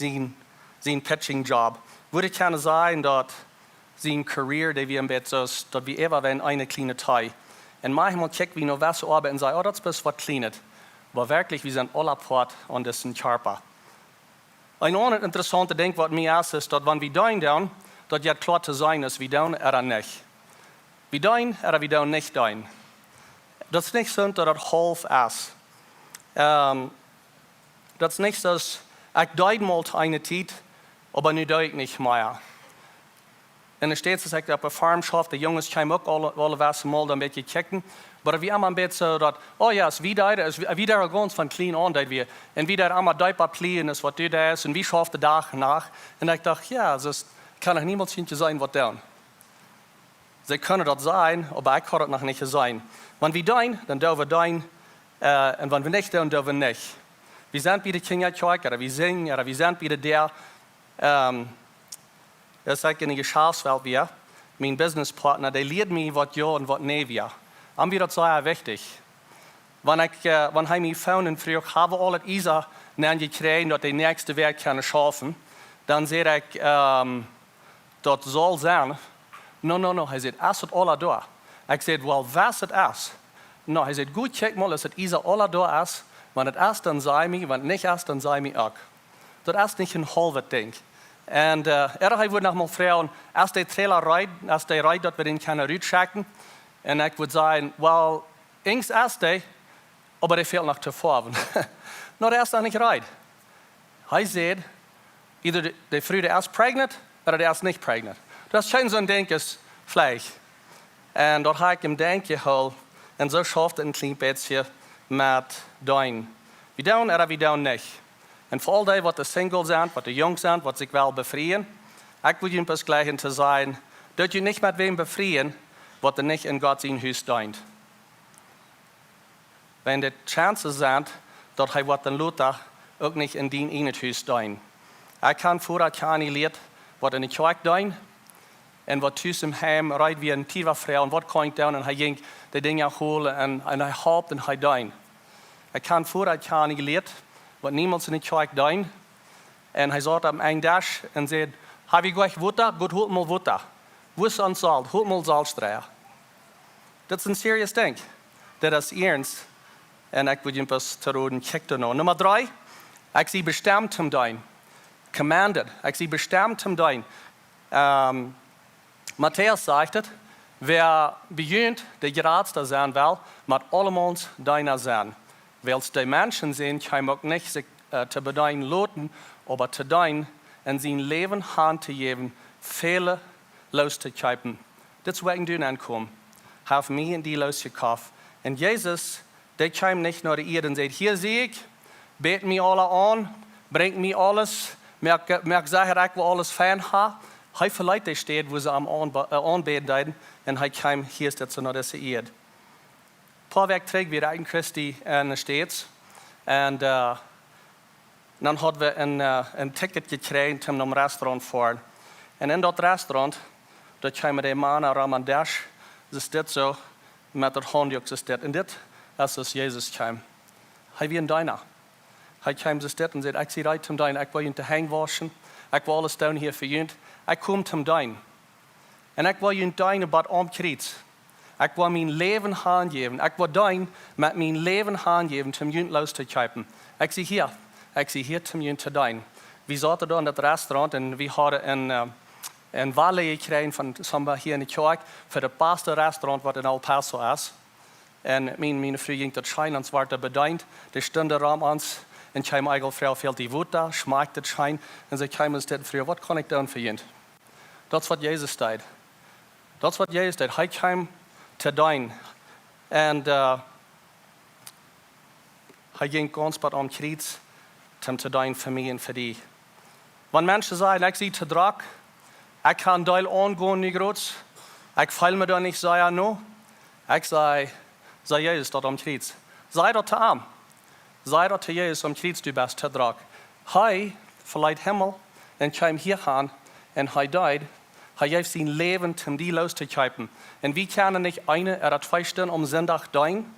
zijn pitching job. Würde ich gerne sagen, dass sein Career, der wir im Bett ist, dass wir immer wenn eine kleine Teil. Und manchmal checken wir noch was zu arbeiten und sagen, oh, das ist was Kleines. Aber wirklich, wir sind alle Part an diesem Körper. Ein anderes interessantes Ding, was mir ist, dass wenn wir down, dass jetzt klar zu sein ist, wir down oder nicht. Wir down oder wir down nicht down. Das ist nicht so, dass das halb ist. Das ist nicht so, dass ich down mal eine Zeit, aber nu doe ik niet meer. En er steeds als ik op een farm schaf, de jongens komen ook alle wassen mal een beetje checken. Maar we allemaal een beetje zo dat, oh ja, es wie daar ganz van klein aan dat we. En wie daar allemaal duiper plegen is wat du daar is. En wie schaft de dag nach. En ik dacht, ja, dus kan er niemand zien zijn wat doen. Ze kunnen dat zijn, maar ik kan het nog niet zijn. Wanneer we doen, dan doen we doen. En wanneer we niet doen, doen we niet. We zijn bij de kinderkerk, of we zingen, of we zijn bij de der. Dat is in de geschäftswelt weer. Mijn businesspartner, die leert mij wat ja en wat nee weer. En wie dat zeer wichtig. Wanneer hij mij found en vroeg, hebben we al het isa gekregen dat de nächste werk kunnen schaffen, dan zei ik, dat zal zijn. No. Hij zei, is het alle door? Ik zei, wel, was het is? No, hij zei, goed, check mal, als het isa alle door is. Wanneer het is, dan zei mij, wanneer het niet is, dan zei mij ook. Dat is niet een halve ding. En hij wordt nog mal vragen, als die trailer rijdt, dat we den kunnen uitchecken. En ik would zeggen, wel, eens is die, maar die fehlt nog te vormen. Nou, der is nog niet rijdt. Hij zegt, either die vrouw is pregnant, of die is niet pregnant. Dat is geen zo'n ding als vlees. En dat heb ik hem denken gehouden. En zo schafft het een klein beetje met doen. We doen of we doen niet. En voor al die wat de single zijn, wat de jong zijn, wat zich wel bevrijen, ik wil je pas gleich te zijn, dat je niet met wem bevrijen, wat er niet in God zijn huis dient. Wenn de chances zijn, dat hij wat dan Luther ook niet in die in het huis dient. Ik kan vooruit gaan leert wat in de kerk dient, en wat thuis im heim rijdt wie een tiefer vrouw, en wat kan ik doen, en hij ging de dingen holen, en hij helpt en hij dient. Ik kan vooruit gaan leert, wat niemand in de kerk doet. En hij zat op een dash en zei, heb je gleich water? Goed, holt mal water. Wo ist an Salz? Holt mal Salzstreier. Dat is een serieus ding. Dat is ernst. En ik wil je pas te roden, check er nou. Nummer 3, ik zie bestemd hem doen. Commanded. Ik zie bestemd hem doen. Matthäus zegt het, wer begint de geraadste zijn wel, met allemaal deiner zijn. Weil die Menschen zijn, die ook niet zich te bedeinen laten, aber te doen en zijn leven hand te geven, vele los te kopen. Dat is wat ik doen aankom. Heb mij in die los gekocht. En Jezus, die kwam niet naar de eerd en zei, hier zie ik, beet mij alle aan, brengt mij alles, merk zeggen dat ik wel alles fijn heb. Hij verleidt die stad, wo ze am aanbeden deden, en hij kwam hier zo naar deze eerd. Paar Werk terug weer in Christi in de States. En dan hadden we een ticket gekregen om naar een restaurant te varen. En in dat restaurant, dat kwamen de mannen Ramadesh, ze zit zo, met het handjuk ze zit. En dit is als Jezus kwam. Hij was een diner. Hij kwam ze zit en zei, ik zie uit om diner, ik wil je te hang waschen, ik wil alles doen hier voor je. Ik kom te diner. En ik wil je diner wat omkrijgt. Ik wil mijn leven aangeven. Ik wil doen met mijn leven aangeven om jullie los te kopen. Ik zie hier om jullie te doen. We zaten daar in dat restaurant en we hadden een Walle gekregen van sommigen hier in de kerk voor het beste restaurant wat in El Paso is. En mijn vrouw ging tot Schein en werd bedankt. Die stonden ram ons en kwam eigenlijk vrouw veel die woed daar, schmaakte het Schein. En ze kwam ons dit vrouw, wat kan ik doen voor je? Dat is wat Jezus deed. Dat is wat Jezus deed. Hij kwam te dienen. En hij ging ganz wat om kruis om te dienen voor mij en voor die. Want mensen zeggen, ik zie te drak, ik kan deel aangaan niet groot, ik val me dan niet zeggen no. Ik zei Jezus dat om kruis. Zei dat te hem. Zei dat te Jezus om kruis, du bist te drak. Hij verleidt hemel en kwam hier gaan en hij deed. Hij heeft zijn leven om die los te kopen. En wie kunnen niet een 2 stunden om zondag dienen?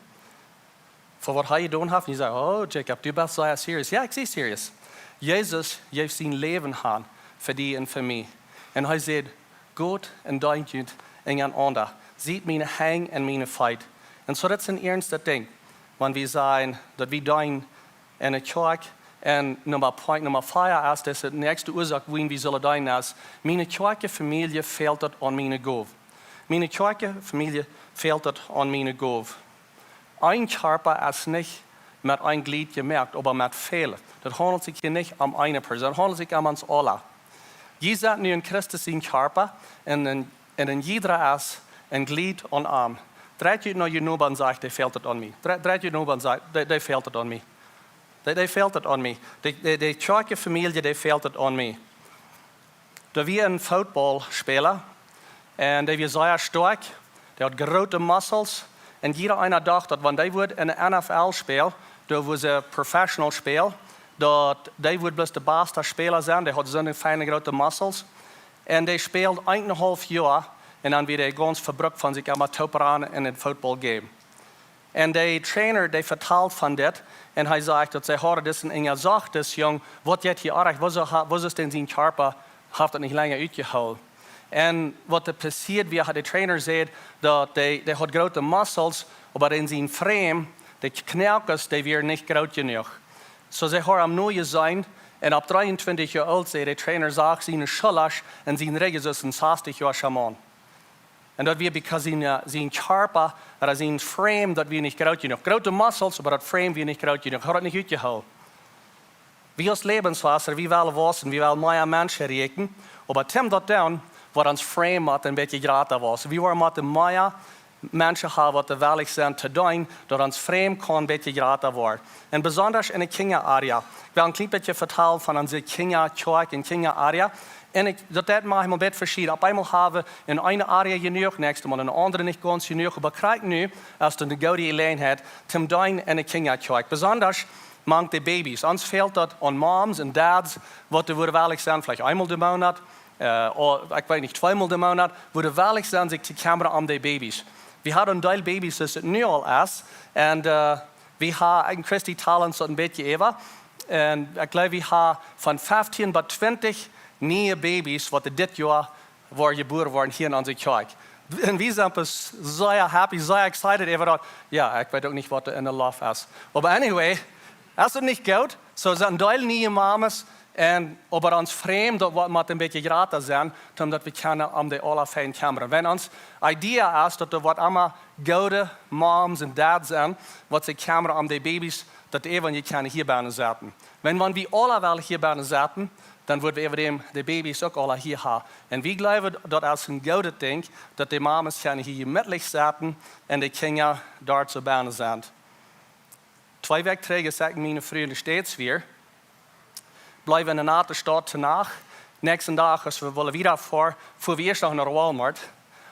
Voor wat hij gedaan heeft. En je zegt, oh Jacob, du bent zeer serieus. Ja, ik zie serieus. Jezus heeft zijn leven gaan voor die en voor mij. En hij zegt, goed en dank je en een ander. Ziet mijn hang en mijn feit. En zo dat is een eerste ding. Want we zeggen dat we dienen in de kerk. En nummer 4 is, dat is de nächste oorzaak waarin we zullen dienen is. Mijn kerkfamilie fehlt het aan mijn goof. Mijn kerkfamilie fehlt het aan mijn goof. Een körper is niet met een glied gemerkt, maar met vele. Dat handelt zich hier niet om een persoon, dat handelt zich om ons allen. Je zet nu in Christus in körper en in iedere is een glied en arm. Draait je naar je neighbor en zegt, die fehlt het aan mij. Draait je neighbor en zegt, die fehlt het aan mij. Die fehlt het aan mij. De kerkfamilie, die fehlt het aan mij. Da wir een voetbalspeler en die was zeer sterk, die had grote muscles. En jeder einer dacht dat wanneer die in de NFL speelt, dat was een professional speel, dat die wordt dus de beste speler zijn. Die had zo'n fijne grote muscles. En die speelt 1,5 jaar en dan werd hij ganz verbruikt van zich amateur in het voetbalgame. En de trainer die vertelt van dit en hij zegt dat zij horen dit en hij zegt dus jong, wat je hier erg, wat is denn zijn körper, heeft het niet langer uitgehouden. En wat er passiert, wie de trainer zei, dat hij had grote muscles, maar in zijn frame, de knelkens, die weer niet groot genoeg. Zo zij horen hem nooit zijn, en op 23 jaar oud zei de trainer, zag zijn schollers en zijn regen is een 60 jaar shaman. En dat weer because zijn körper, zijn frame, dat weer niet groot genoeg. Grote muscles, maar dat frame weer niet groot genoeg. Had het niet uitgehouden. Wie als levenswasser, wie willen wassen, wie willen meer mensen rekenen, maar Tim dat doen, waar ons frame een beetje groter was. We waren met de meer mensen hebben wat de willig zijn te doen, dat ons frame kan een beetje groter worden. En bijzonders in de kinderarea. Ik wil een klein beetje vertellen van onze kinderkerk en kinderarea. En dat mag een beetje verschillen. Op eenmaal hebben we in een area genoeg, nächste mal in een andere niet ganz genoeg. Maar krijg nu, als de goede eenheid, te doen in de kinderkerk. Bijzonders mangt de baby's. Ons fehlt dat aan moms en dads, wat er willig zijn, vielleicht eenmaal de maand. Ik weet niet, 2 maal de maand, wo de wellig zijn zich te camera om de baby's. We hadden een deel baby's dus het nu al is. En we hebben in Christi talen zo een beetje even. En ik geloof we hebben van 15 tot 20 nieuwe baby's wat dit jaar worden geboren worden hier in onze kerk. En we zijn dus zeer happy, zeer excited over dat. Ja, ik weet ook niet wat er in de lof is. Maar anyway, is het niet goed? Zo zijn een deel nieuwe mamas. En over ons frame, dat moet een beetje gratis zijn, omdat we kunnen om de alle fijne camera. Wenn ons idee is dat er wat allemaal goede moms en dads zijn, wat ze camera om de baby's, dat even je kan hier bijna zetten. Wenn we alle wel hier bijna zetten, dan worden we even de baby's ook alle hier hebben. En we geloven dat als een goede ding, dat de mamas kan hier middelig zetten en de kinderen daar zo bijna zijn. 2 weken terug zei ik mijn vrienden steeds weer, blijven in een andere stad danach. Nächsten dag, als we willen weer voor we eerst nog naar Walmart.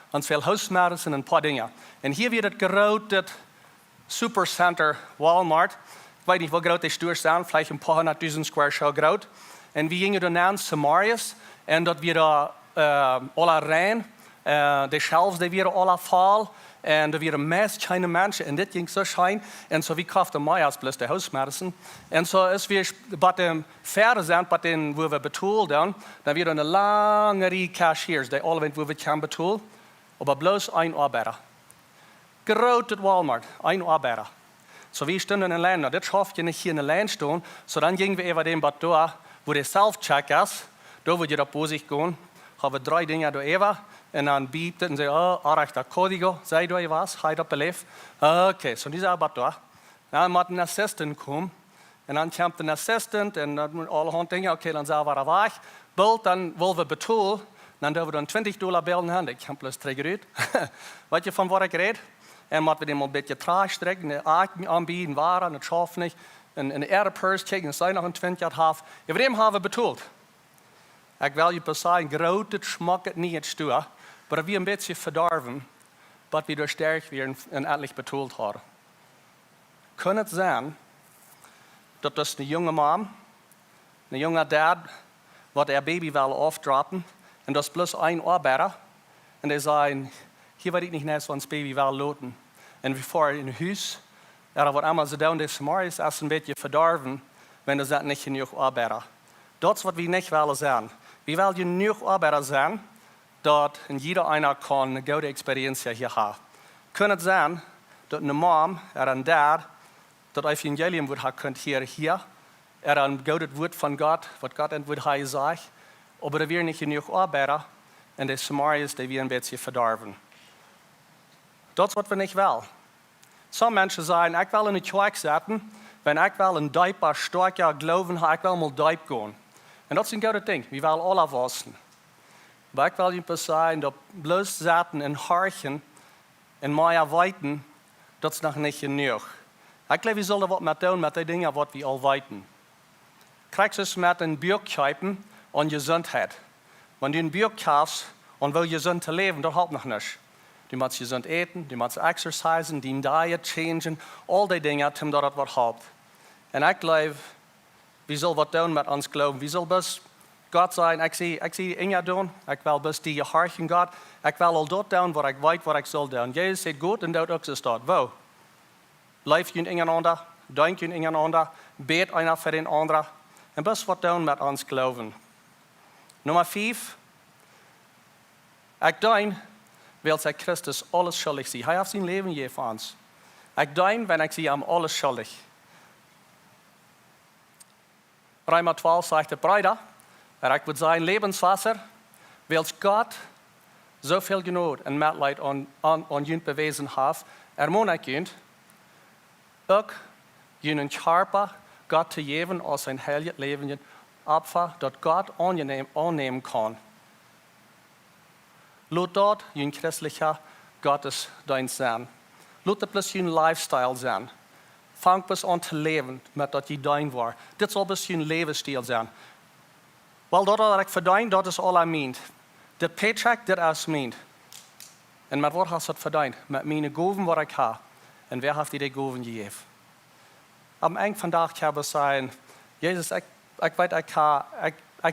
Ons veel huismerken en een paar dingen. En hier weer het grote supercenter Walmart. Ik weet niet hoe groot die stuur zijn, vielleicht een paar 100.000 square show groot. En we gingen dan Samarias en dat we alle rein, de shelves die weer alle vol. En er waren meest kleine mensen en dit ging zo schijn. En zo wie kochten mij als plus de huismerken. En zo is weer bij de verder zijn, bij de waar we betaald dan weer een lange rij cashiers die alle weten waar we kunnen betalen. Maar bloos 1 Oabeida. Groot het Walmart, 1 Oabeida. Zo we stonden in lijn. Nou, dit schaf je niet hier in de lijn staan. Zo dan gingen we even den bad door, waar de self-check is. Daar word je op zich gaan. hebben 3 dingen door Eva. En dan biedt het en zegt, oh, aardig dat código, zei je was, hij dat beleefd. Oké, zo die zijn wat door. Dan moet een assistent komen. En dan komt een assistent en dan moet alle hond dingen, oké, dan zijn we er weg. Bult, dan willen we betoelen. Dan doen we dan $20 bellen. Ik heb plus 3 uit. Weet je van wat ik red? En moeten we hem een beetje traag strekken, de aken aanbieden, waren, het schaf niet. En de airpurs kijken, en zij nog een 20 half. Ja, voor hem hebben we betoeld. Ik wil je per se een grote smak het niet sturen, maar we een beetje verdorven, wat we door sterk weer en eindelijk betoeld hadden. Kan het zijn dat dus een jonge man, een jonge dad, wat haar baby wil afdroppen, en dat is plus 1 arbeider, en die zeggen, hier wil ik niet net ons baby wel loten. En we voeren in huis, er wordt allemaal zo doen, deze morgens is een beetje verdorven, wanneer er niet genoeg arbeider. Dat is wat we niet willen zijn. We willen genoeg arbeider zijn, dat jeder einer kan een goede experientie hier hebben. Kan het zijn dat een mom er een dad, dat evangelium wordt kunt hier, er een goede woord van God, wat God en wat hij zegt, maar er weer niet genoeg arbeider, en de Samariërs die weer een beetje verdorven. Dat is wat we niet willen. Sommige mensen zeggen, ik wil in de kerk zitten, wanneer ik wil een dieper, sterker geloven, ik wil mal diep gaan. En dat is een goede ding, we willen alle wassen. Maar ik wil je pas zeggen, dat bloos zitten en hartje en mij weten, dat is nog niet genoeg. Ik geloof, we zullen wat met doen met die dingen wat we al weten. Krijg dus met een buik kijken aan gezondheid. Wanneer je een buik krijgt en wil gezond te leven, dat helpt nog niet. Je moet gezond eten, je moet exercisen, die diet changen, al die dingen, omdat dat wat helpt. En ik geloof, we zullen wat doen met ons geloven. We zullen best God zijn, ik zie dingen doen, ik wil best die hart in God, ik wil al dat doen wat ik weet wat ik zal doen. Jezus zegt goed en dat ook zo staat. Wow. Leef je in een ander, denk je in een ander, beet einer voor een ander. En best wat doen met ons geloven. Nummer 5. Ik denk, wil zij Christus alles schuldig zien. Hij heeft zijn leven hier voor ons. Ik denk, wenn ik zie hem alles schuldig. Römer 12 zegt de Bruder, ik moet zijn levenswasser, wils God zoveel genoeg en medleid aan jullie bewezen heeft, moet ik jullie ook jullie körper God te geven als zijn heilig leven Opfer, dat God aannemen kan. Laat dat jullie christelijke godsdienst zijn. Laat het plus jullie lifestyle zijn. Vang pas aan te leven met dat je dein wordt. Dit zal dus jullie levensstijl zijn. Wel, dat wat ik verdien, dat is al ik meent. De paycheck, dat is meent. En met wat has het verdiend? Met mijn goven wat ik heb. En wie heeft die goven gegeven? Am eind vandaag gaan we zeggen, Jezus, ik weet, ik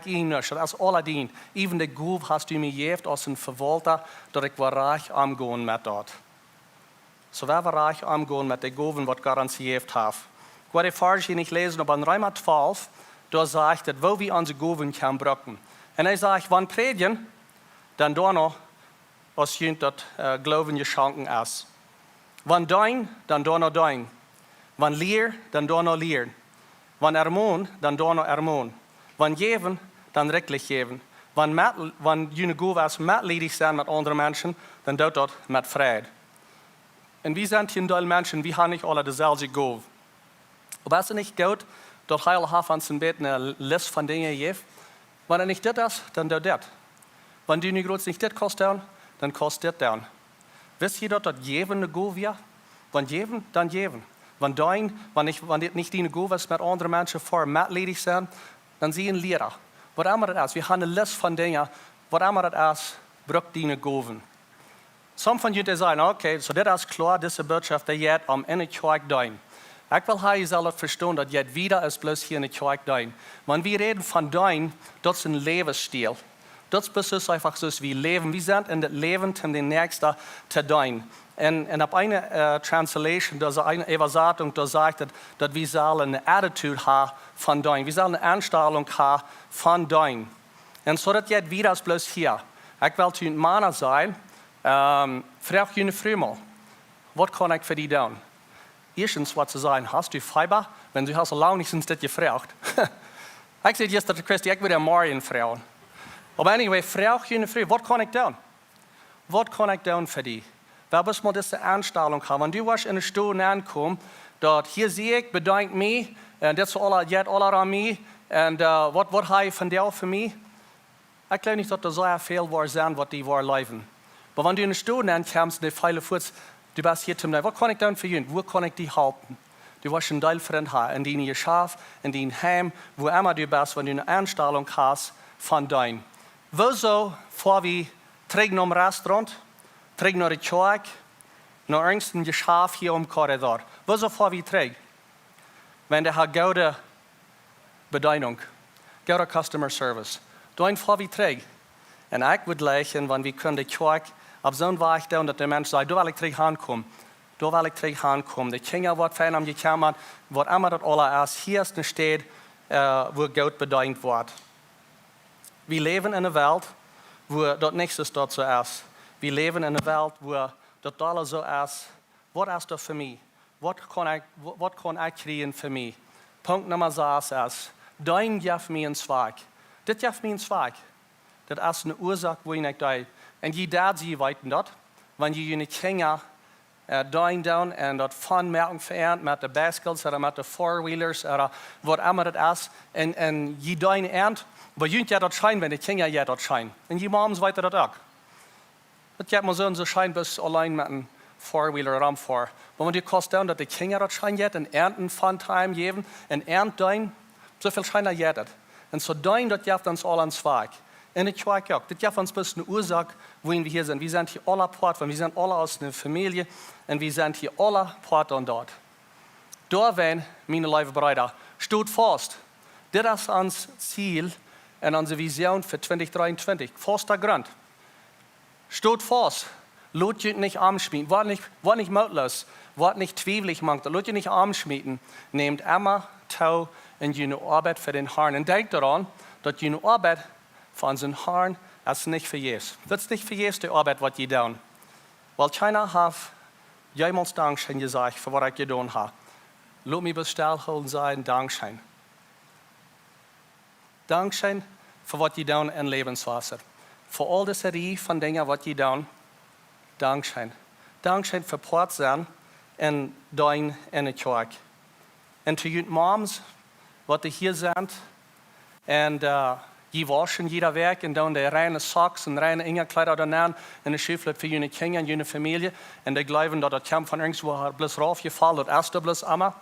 eet niks. Dat is al ik dien. Even de goven hast u me gegeven als een verwalter, dat ik wel reich omgaan met dat. Zo we reich omgaan met de goven wat God ons gegeven heeft. Ik wil de versie niet lezen, maar in Römer 12, daar zegt dat wo we onze goven kan gebruiken. En hij zegt, wanneer predigen, dan daarna, als je dat geloven geschenken is. Wanneer dein, dan daarna dein. Wanneer leer, dan daarna leer. Wanneer ermoon, dan daarna ermoon. Wanneer geven, dan rechtelijk geven. Wanneer jullie goven medledig zijn met andere mensen, dan doet dat met vrede. En we zijn geen deel mensen, we hebben niet alle dezelfde goven. Maar is het niet goed dat hij al van zijn bed een lijst van dingen geeft? Wanneer niet dit is, dan doet dit. Wanneer nu groot niet dit kost dan kost dit dan. Wist je dat geven de goven is? Wanneer geven, dan geven. Wanneer niet die goven is met andere mensen voor medledig zijn, dan zie je een leraar. Wat immer het is, we hebben een lijst van dingen, wat immer het is, brukt die goven. Some van jullie zeggen, oké, zo dit is klaar, deze boodschap die je om in de kerk doen. Ik wil hij zelf verstaan dat je het wieder is plus hier in de kerk doen. Wanneer we reden van doen, dat is een levensstijl. Dat is precies einfach zoals we leven. We zijn in het leven om de nächste te doen. En op een translation, dat is een übersetzung, dat zegt dat we zullen een attitude hebben van doen. We zullen een aanstelling hebben van doen. En zodat je het wieder is plus hier. Ik wil tegen mannen zeggen, vraag je vrouw mal, wat kan ik voor die doen? Eerstens wat ze zeggen, hast du Fiber? Wenn du hast so lang nicht, sind das gefragt. Ich sage jetzt, Christi, ich will ja morgen fragen. Aber anyway, vraag je früh, wat kan ik doen? Wat kan ik doen voor die? We hebben mal diese Einstellung haben. Wenn du was in der Stunde ankommst, dat hier zie ik, bedankt mij, en dit is alles aan mij, en wat heb je van jou voor mij? Ik geloof niet dat er so veel waar zijn wat die waar leven. Maar wenn du in der Stunde ankommst, die viele voets, du bist hier zum Nein, was kann ich doen für ihn? Wo kann ich die halten? Du wirst einen Teilfreund haben, in deinem Geschäft, in deinem Heim, wo immer du bist, wenn du eine Einstellung hast von dein. Wieso fahren wir zurück nach dem Restaurant, zurück nach der Kirche, nach irgendeinem Geschäft hier im Korridor? Wieso fahren wir zurück? Wenn der hat gute Bedienung, gute Customer Service, dann fahren wir zurück. Und ich würde lächeln, wenn wir können die Kirche auf so einen Weg tun, dass der Mensch sagt, da will ich zurück ankommen. Da will ich zurück ankommen. Die Kinder wird fein am gekommen, was immer das alles ist. Hier ist eine Stadt, wo Gott bedient wird. Wir leben in einer Welt, wo das nichts dort so ist. Wir leben in einer Welt, wo das alles so ist. Was ist das für mich? Was kann ich kriegen für mich? Punkt Nummer 6 ist, dein gibt mir einen Zweig. Das gibt mir einen Zweig. Das ist eine Ursache, wo ich nicht da bin. Und jeder sie weiten dort, wenn die eine Kinder dein down und dort von merken verernt mit den Bicycles oder mit den Four-Wheelers oder was immer das ist. Und je dein ernt, aber jünt ja dort scheinen, wenn die Kinder ja dort scheinen. Und je Moms weiter dort auch. Das geht mal so und so scheint bis allein mit einem Four-Wheeler rumfahren. Aber wenn du kannst down, dass die Kinder dort scheinen jetzt und ernten von Time geben und ernt dein, so viel scheint er jetzt. Und so dein, das gibt uns alle einen Zweig. Und ich sage auch, das gibt uns ein bisschen eine Ursache, wohin wir hier sind. Wir sind hier alle Part, wir sind alle aus einer Familie und wir sind hier alle Part und dort. Da wenn, meine lieben Brüder, steht fast, das ist unser Ziel und unsere Vision für 2023. Fester Grund. Steht fast, lasst euch nicht anschmieden, wart nicht mutlos, wart nicht zweifelig mangt, lasst euch nicht anschmieden. Nehmt immer Tau in jene Arbeit für den Herrn und denkt daran, dass jene Arbeit für unseren Herrn ist nicht für Jesus. Das ist nicht für Jesus die Arbeit, was ihr tun. Weil keiner hat jemals Dankeschön gesagt, für was ich getan habe. Lass mich bestellen sein, Dankeschön. Dankeschön für was ihr tun in Lebenswasser. Für all diese Reihe von Dingen, was ihr tun, Dankeschön. Dankeschön für Port sein in dein in der Kirche. Und zu den Moms, die hier sind, und die waschen jeder Weg und dann die reine Socks und reine Ingerkleider danach in der Schiffe für jene Kinder und jene Familie. Und die glauben, dass das kommt von irgendwo bloß raufgefallen, das erste bloß einmal.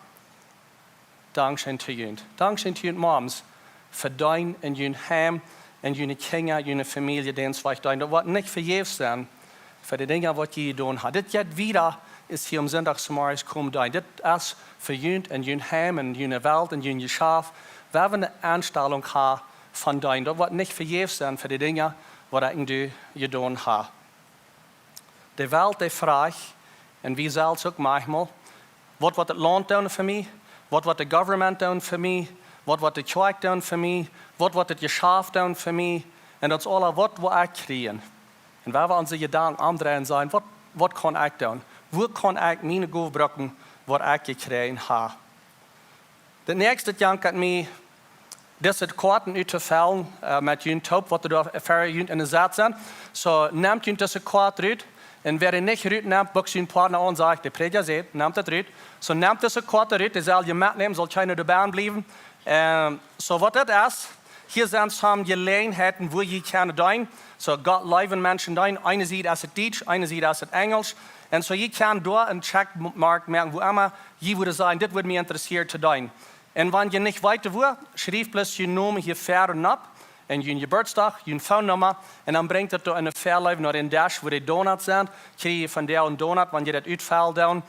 Dankeschön zu ihnen. Dankeschön zu ihren Moms für dein und jene Heim und jene Kinder, jene Familie, denen es euch dein. Das wird nicht für Jesus sein, für die Dinge, was ihr getan habt. Das jetzt wieder ist hier am Sonntagsmorgen kommen dein. Das ist für jene und jene Heim und jene Welt und jene Schaf. Wir haben eine Einstellung haben, von dein. Das wird nicht für Jesus sein, für die Dinge, was du getan hast. Die Welt, die fragt, und wie selbst auch manchmal, was wird das Land tun für mich? Was wird das Government tun für mich? Was wird die Kirche tun für mich? Was wird das Geschäft tun für mich? Und das alles, was ich kriegen. Und wenn wir unsere Gedanken andrehen sein, was kann ich tun? Wo kann ich meine Gabe brauchen, was ich gekriegt habe? Der nächste Gedanke hat mich, das ist Karten uitgefallen met jullie top, wat er ver in de zaad zijn. So nehmt jullie deze kaart uit. En wer je niet uit neemt, boekt jullie partner aan en zegt, de predja zegt, neemt het uit. So nehmt deze kaart uit, die zal je metnemen, zal keiner de baan blijven. So wat dat is, hier zijn soms gelegenheden waar je kan doen. So Gott Leewen Menschen Deenen, eine sieht als het Deutsch, eine sieht als het Englisch. En so je kan door een checkmark maken, wo immer je würde sagen, dit würde mich interessieren te doen. En wenn je nicht weiter wo, schrijf bloß je Namen hier verder ab, en je Geburtstag, je Phone-Nummer, en dan brengt het door een verleif naar een dash, wo die Donuts zijn. Krijg je van der een donut, wanneer je dat uitvalt dan.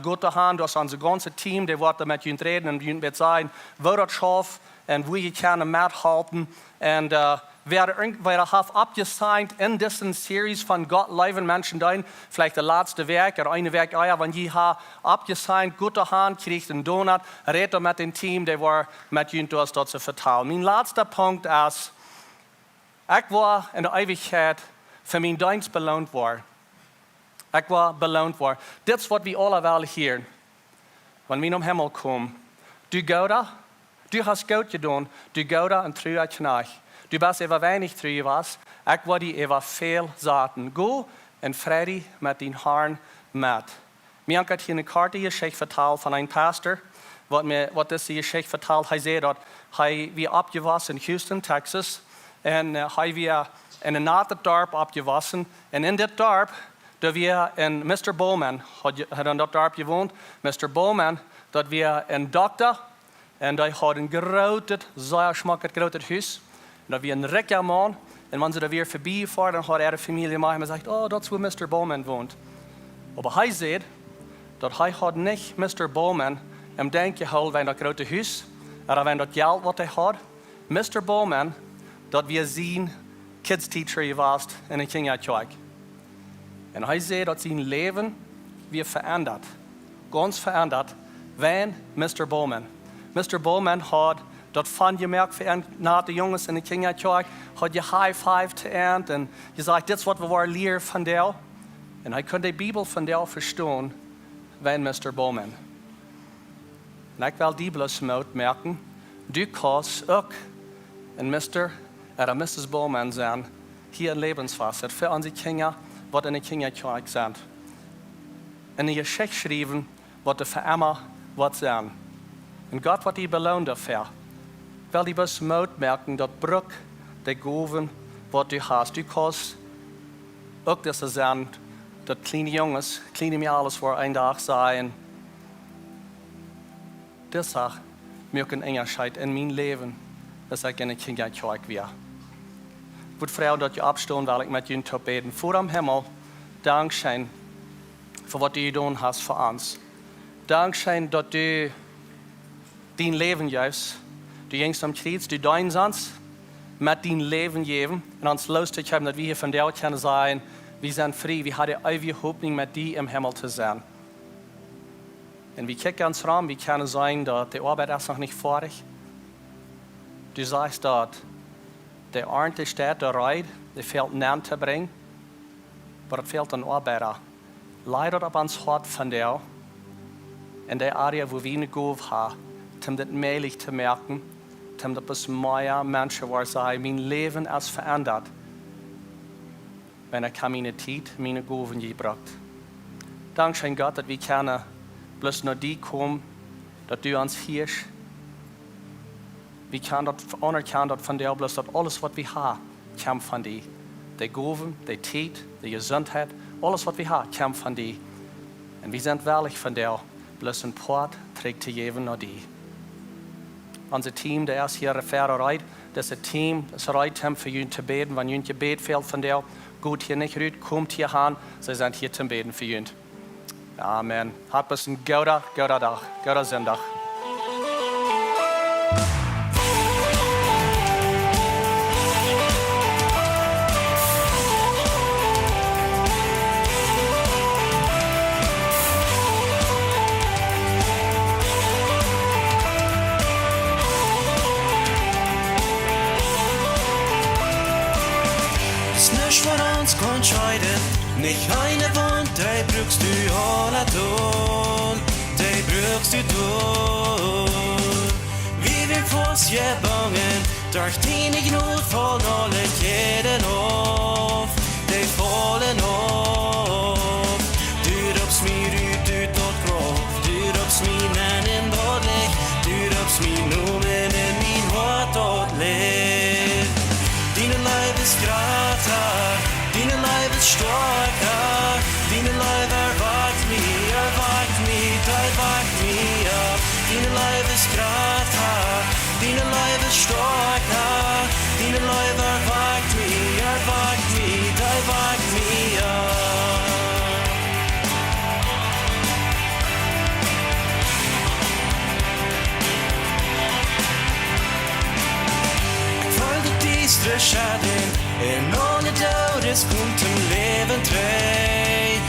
Goed te gaan, dus ons ganze Team, die wordt met je reden en je met zijn, wo dat schaf, en hoe je kan met halten. En wer heeft abgesigned in deze series van Gott Leewen Menschen Deenen, vielleicht de laatste week, of eine week, wanneer je hebt abgesigned, goed te gaan, krijgt een donut, redt met een team, die wordt met je door dat te vertellen. Mijn laatste punt is, ik wil in de eeuwigheid voor mijn dienst beloond worden. Ik wil beloond worden. Dit is wat we alle willen hier. Wanneer we naar hemel komen. Du hast Gott gedaan, du gaat en trouw uit je nacht. du bist even weinig treu was, ik wil die even veel zaten. Go en vrede met die Herrn met. Mir hat hier eine Karte Geschichte verteld van een pastor, wat is die Geschichte verteld. Hij zei dat hij weer opgewassen in Houston, Texas, en hij weer in een ander dorp opgewassen. En in dit dorp, daar weer een Mr. Bowman, had in dat dorp gewoond. Mr. Bowman, dat weer een dokter, en hij had een groot, zeer smakelijk groot huis. En dat weer een rijke man. En wanneer ze daar weer voorbij varen, dan had de familie mij en zegt, oh, dat is waar Mr. Bowman woont. Maar hij zei dat hij had niet Mr. Bowman hem denken gehouden bij dat grote huis, en bij dat geld wat hij had. Mr. Bowman, dat we zien kids teacher was in een kinderkerk. En hij zei dat zijn leven weer veranderd. Ganz veranderd. Van Mr. Bowman. Mr. Bowman had dat van je merkt na de jongens in de kinderkerk, had je high-five te eind en je zegt, dit is wat we waren leren van jou. En hij kon de Bijbel van jou verstaan, van Mr. Bowman. En ik wil die bloos merken, du kannst ook een Mr. en Mrs. Bowman zijn, hier in levensfase, voor onze kinderen, wat in de kinderkerk zijn. En je Geschichte schrijven, wat de veremmer wat zijn. En Gott wat die beloont dafür. Wel die best merken, dat bruk de goven wat du hast. Du kannst ook dat ze zijn, dat kleine jongens, kleine meisjes voor een dag zijn. Dat zag mir een Unterschied in mijn leven, als ik in de kinderkerk weer. Ik wil vragen dat je opstaan, wil ik met jullie te beten. Voor am Himmel, dankzij voor wat du gedaan hast voor ons. Dankzij dat du dein leven juist, du jengst am Kreuz, du deins ons, met dein leven geven. En ons lustig hebben dat we hier van jou kunnen zijn. We zijn vrij, we hadden eeuwige hoopning met die im Himmel te zijn. En we kijken ons rum, we kunnen zijn dat de arbeid is nog niet fertig. Du sagst dat de Ernte steht bereit, de veld naam te brengen. Maar het fehlt een arbeider. Leider op ons hart van jou. En de area, wo we een goof hebben, om dit mogelijk te merken, om dat bis meer mensen waar zijn, mijn leven is veranderd. Wanneer ik mijn tijd, mijn gooven gebracht. Dankzij Gott, dat we kunnen bloß naar die komen, dat du ons heerst. We kunnen dat anerkennen dat van jou, bloß dat alles wat we hebben, komt van die. De gooven, de tijd, de gezondheid, alles wat we hebben, komt van die. En we zijn wellig van jou, bloß een poort terug te geven naar die. Onze team, der is hier verder rijdt, dat is het team, dat is rijdt hem voor jullie te beden, wanneer jullie gebed fehlt van jou, goed hier niet uit, komt hier aan, ze zijn hier te beden voor jullie. Amen. Hat bis een goede dag, goede zondag. Nicht eine Wand, die brauchst du alle tun, die brauchst du tun. Wie wir vor's gebangen, durch deine Gnade von alle jeden auf, die fallen auf. Du rupst mir ut dort Graf, du rupst mir nennen dort Licht, du rupst mir Nomen in mein Hart dort Licht. Deine Leib ist gratis. Dine Leib ist starker, dine Leib erwagt mich ab. Dine Leib ist gratis, dine Leib ist starker, dine Leib erwagt mich ab. Ich folge diese Schatten, en ohne dood is komt een leven twee.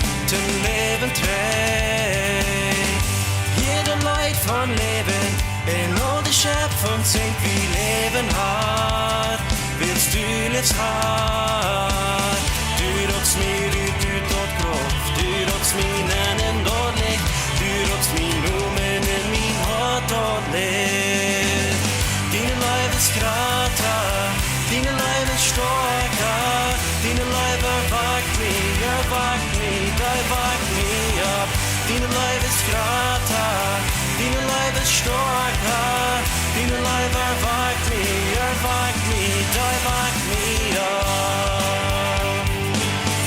Jeder Leid van leven, en al de Schöpfung zingt wie Leben hat. Willst du liefst hart? Du rupst mir ut dort Kraft, du rupst mir nennen dort Licht, du rupst mir Nomen in mein Hart dort Licht. Dine Leib ist gratis, dine dei wagt mich ab. Deine Leib ist grata, deine Leib ist starker, deine Leib erwagt mich, dei wagt mich ab.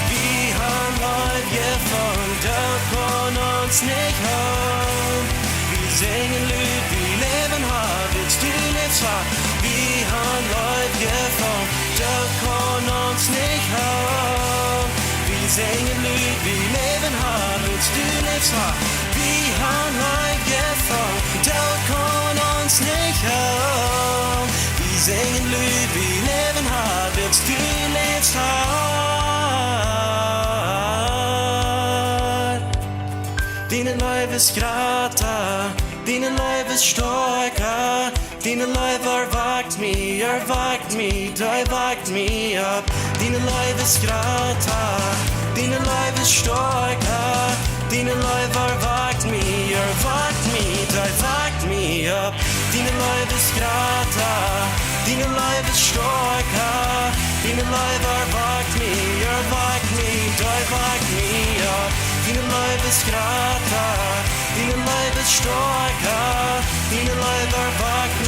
Wir haben Leib gefunden, das kann uns nicht haben. Wir singen Lied, wir leben hart, willst du nicht zwar? Wir haben Leib gefunden, das kann uns nicht haben. Wir singen Lied, wir leben hart, willst du nicht zwar? Wir haben Leib gefunden, das kann uns nicht haben. Wir singen Lied, wir leben hart, willst du nicht zwar? Deine Leib ist grata, deine Leib ist starker, deine Leib erwagt mich, dei wagt mich ab. Deine Leib ist grata, deine Leib ist starker, deine Leib erwagt mich, dei wagt mich ab. Deine Leib ist grata, deine Leib ist starker, deine Leib erwagt mich, dei wagt mich ab. Deine Leib ist grata, deine Leib ist starker, deine Leib erwagt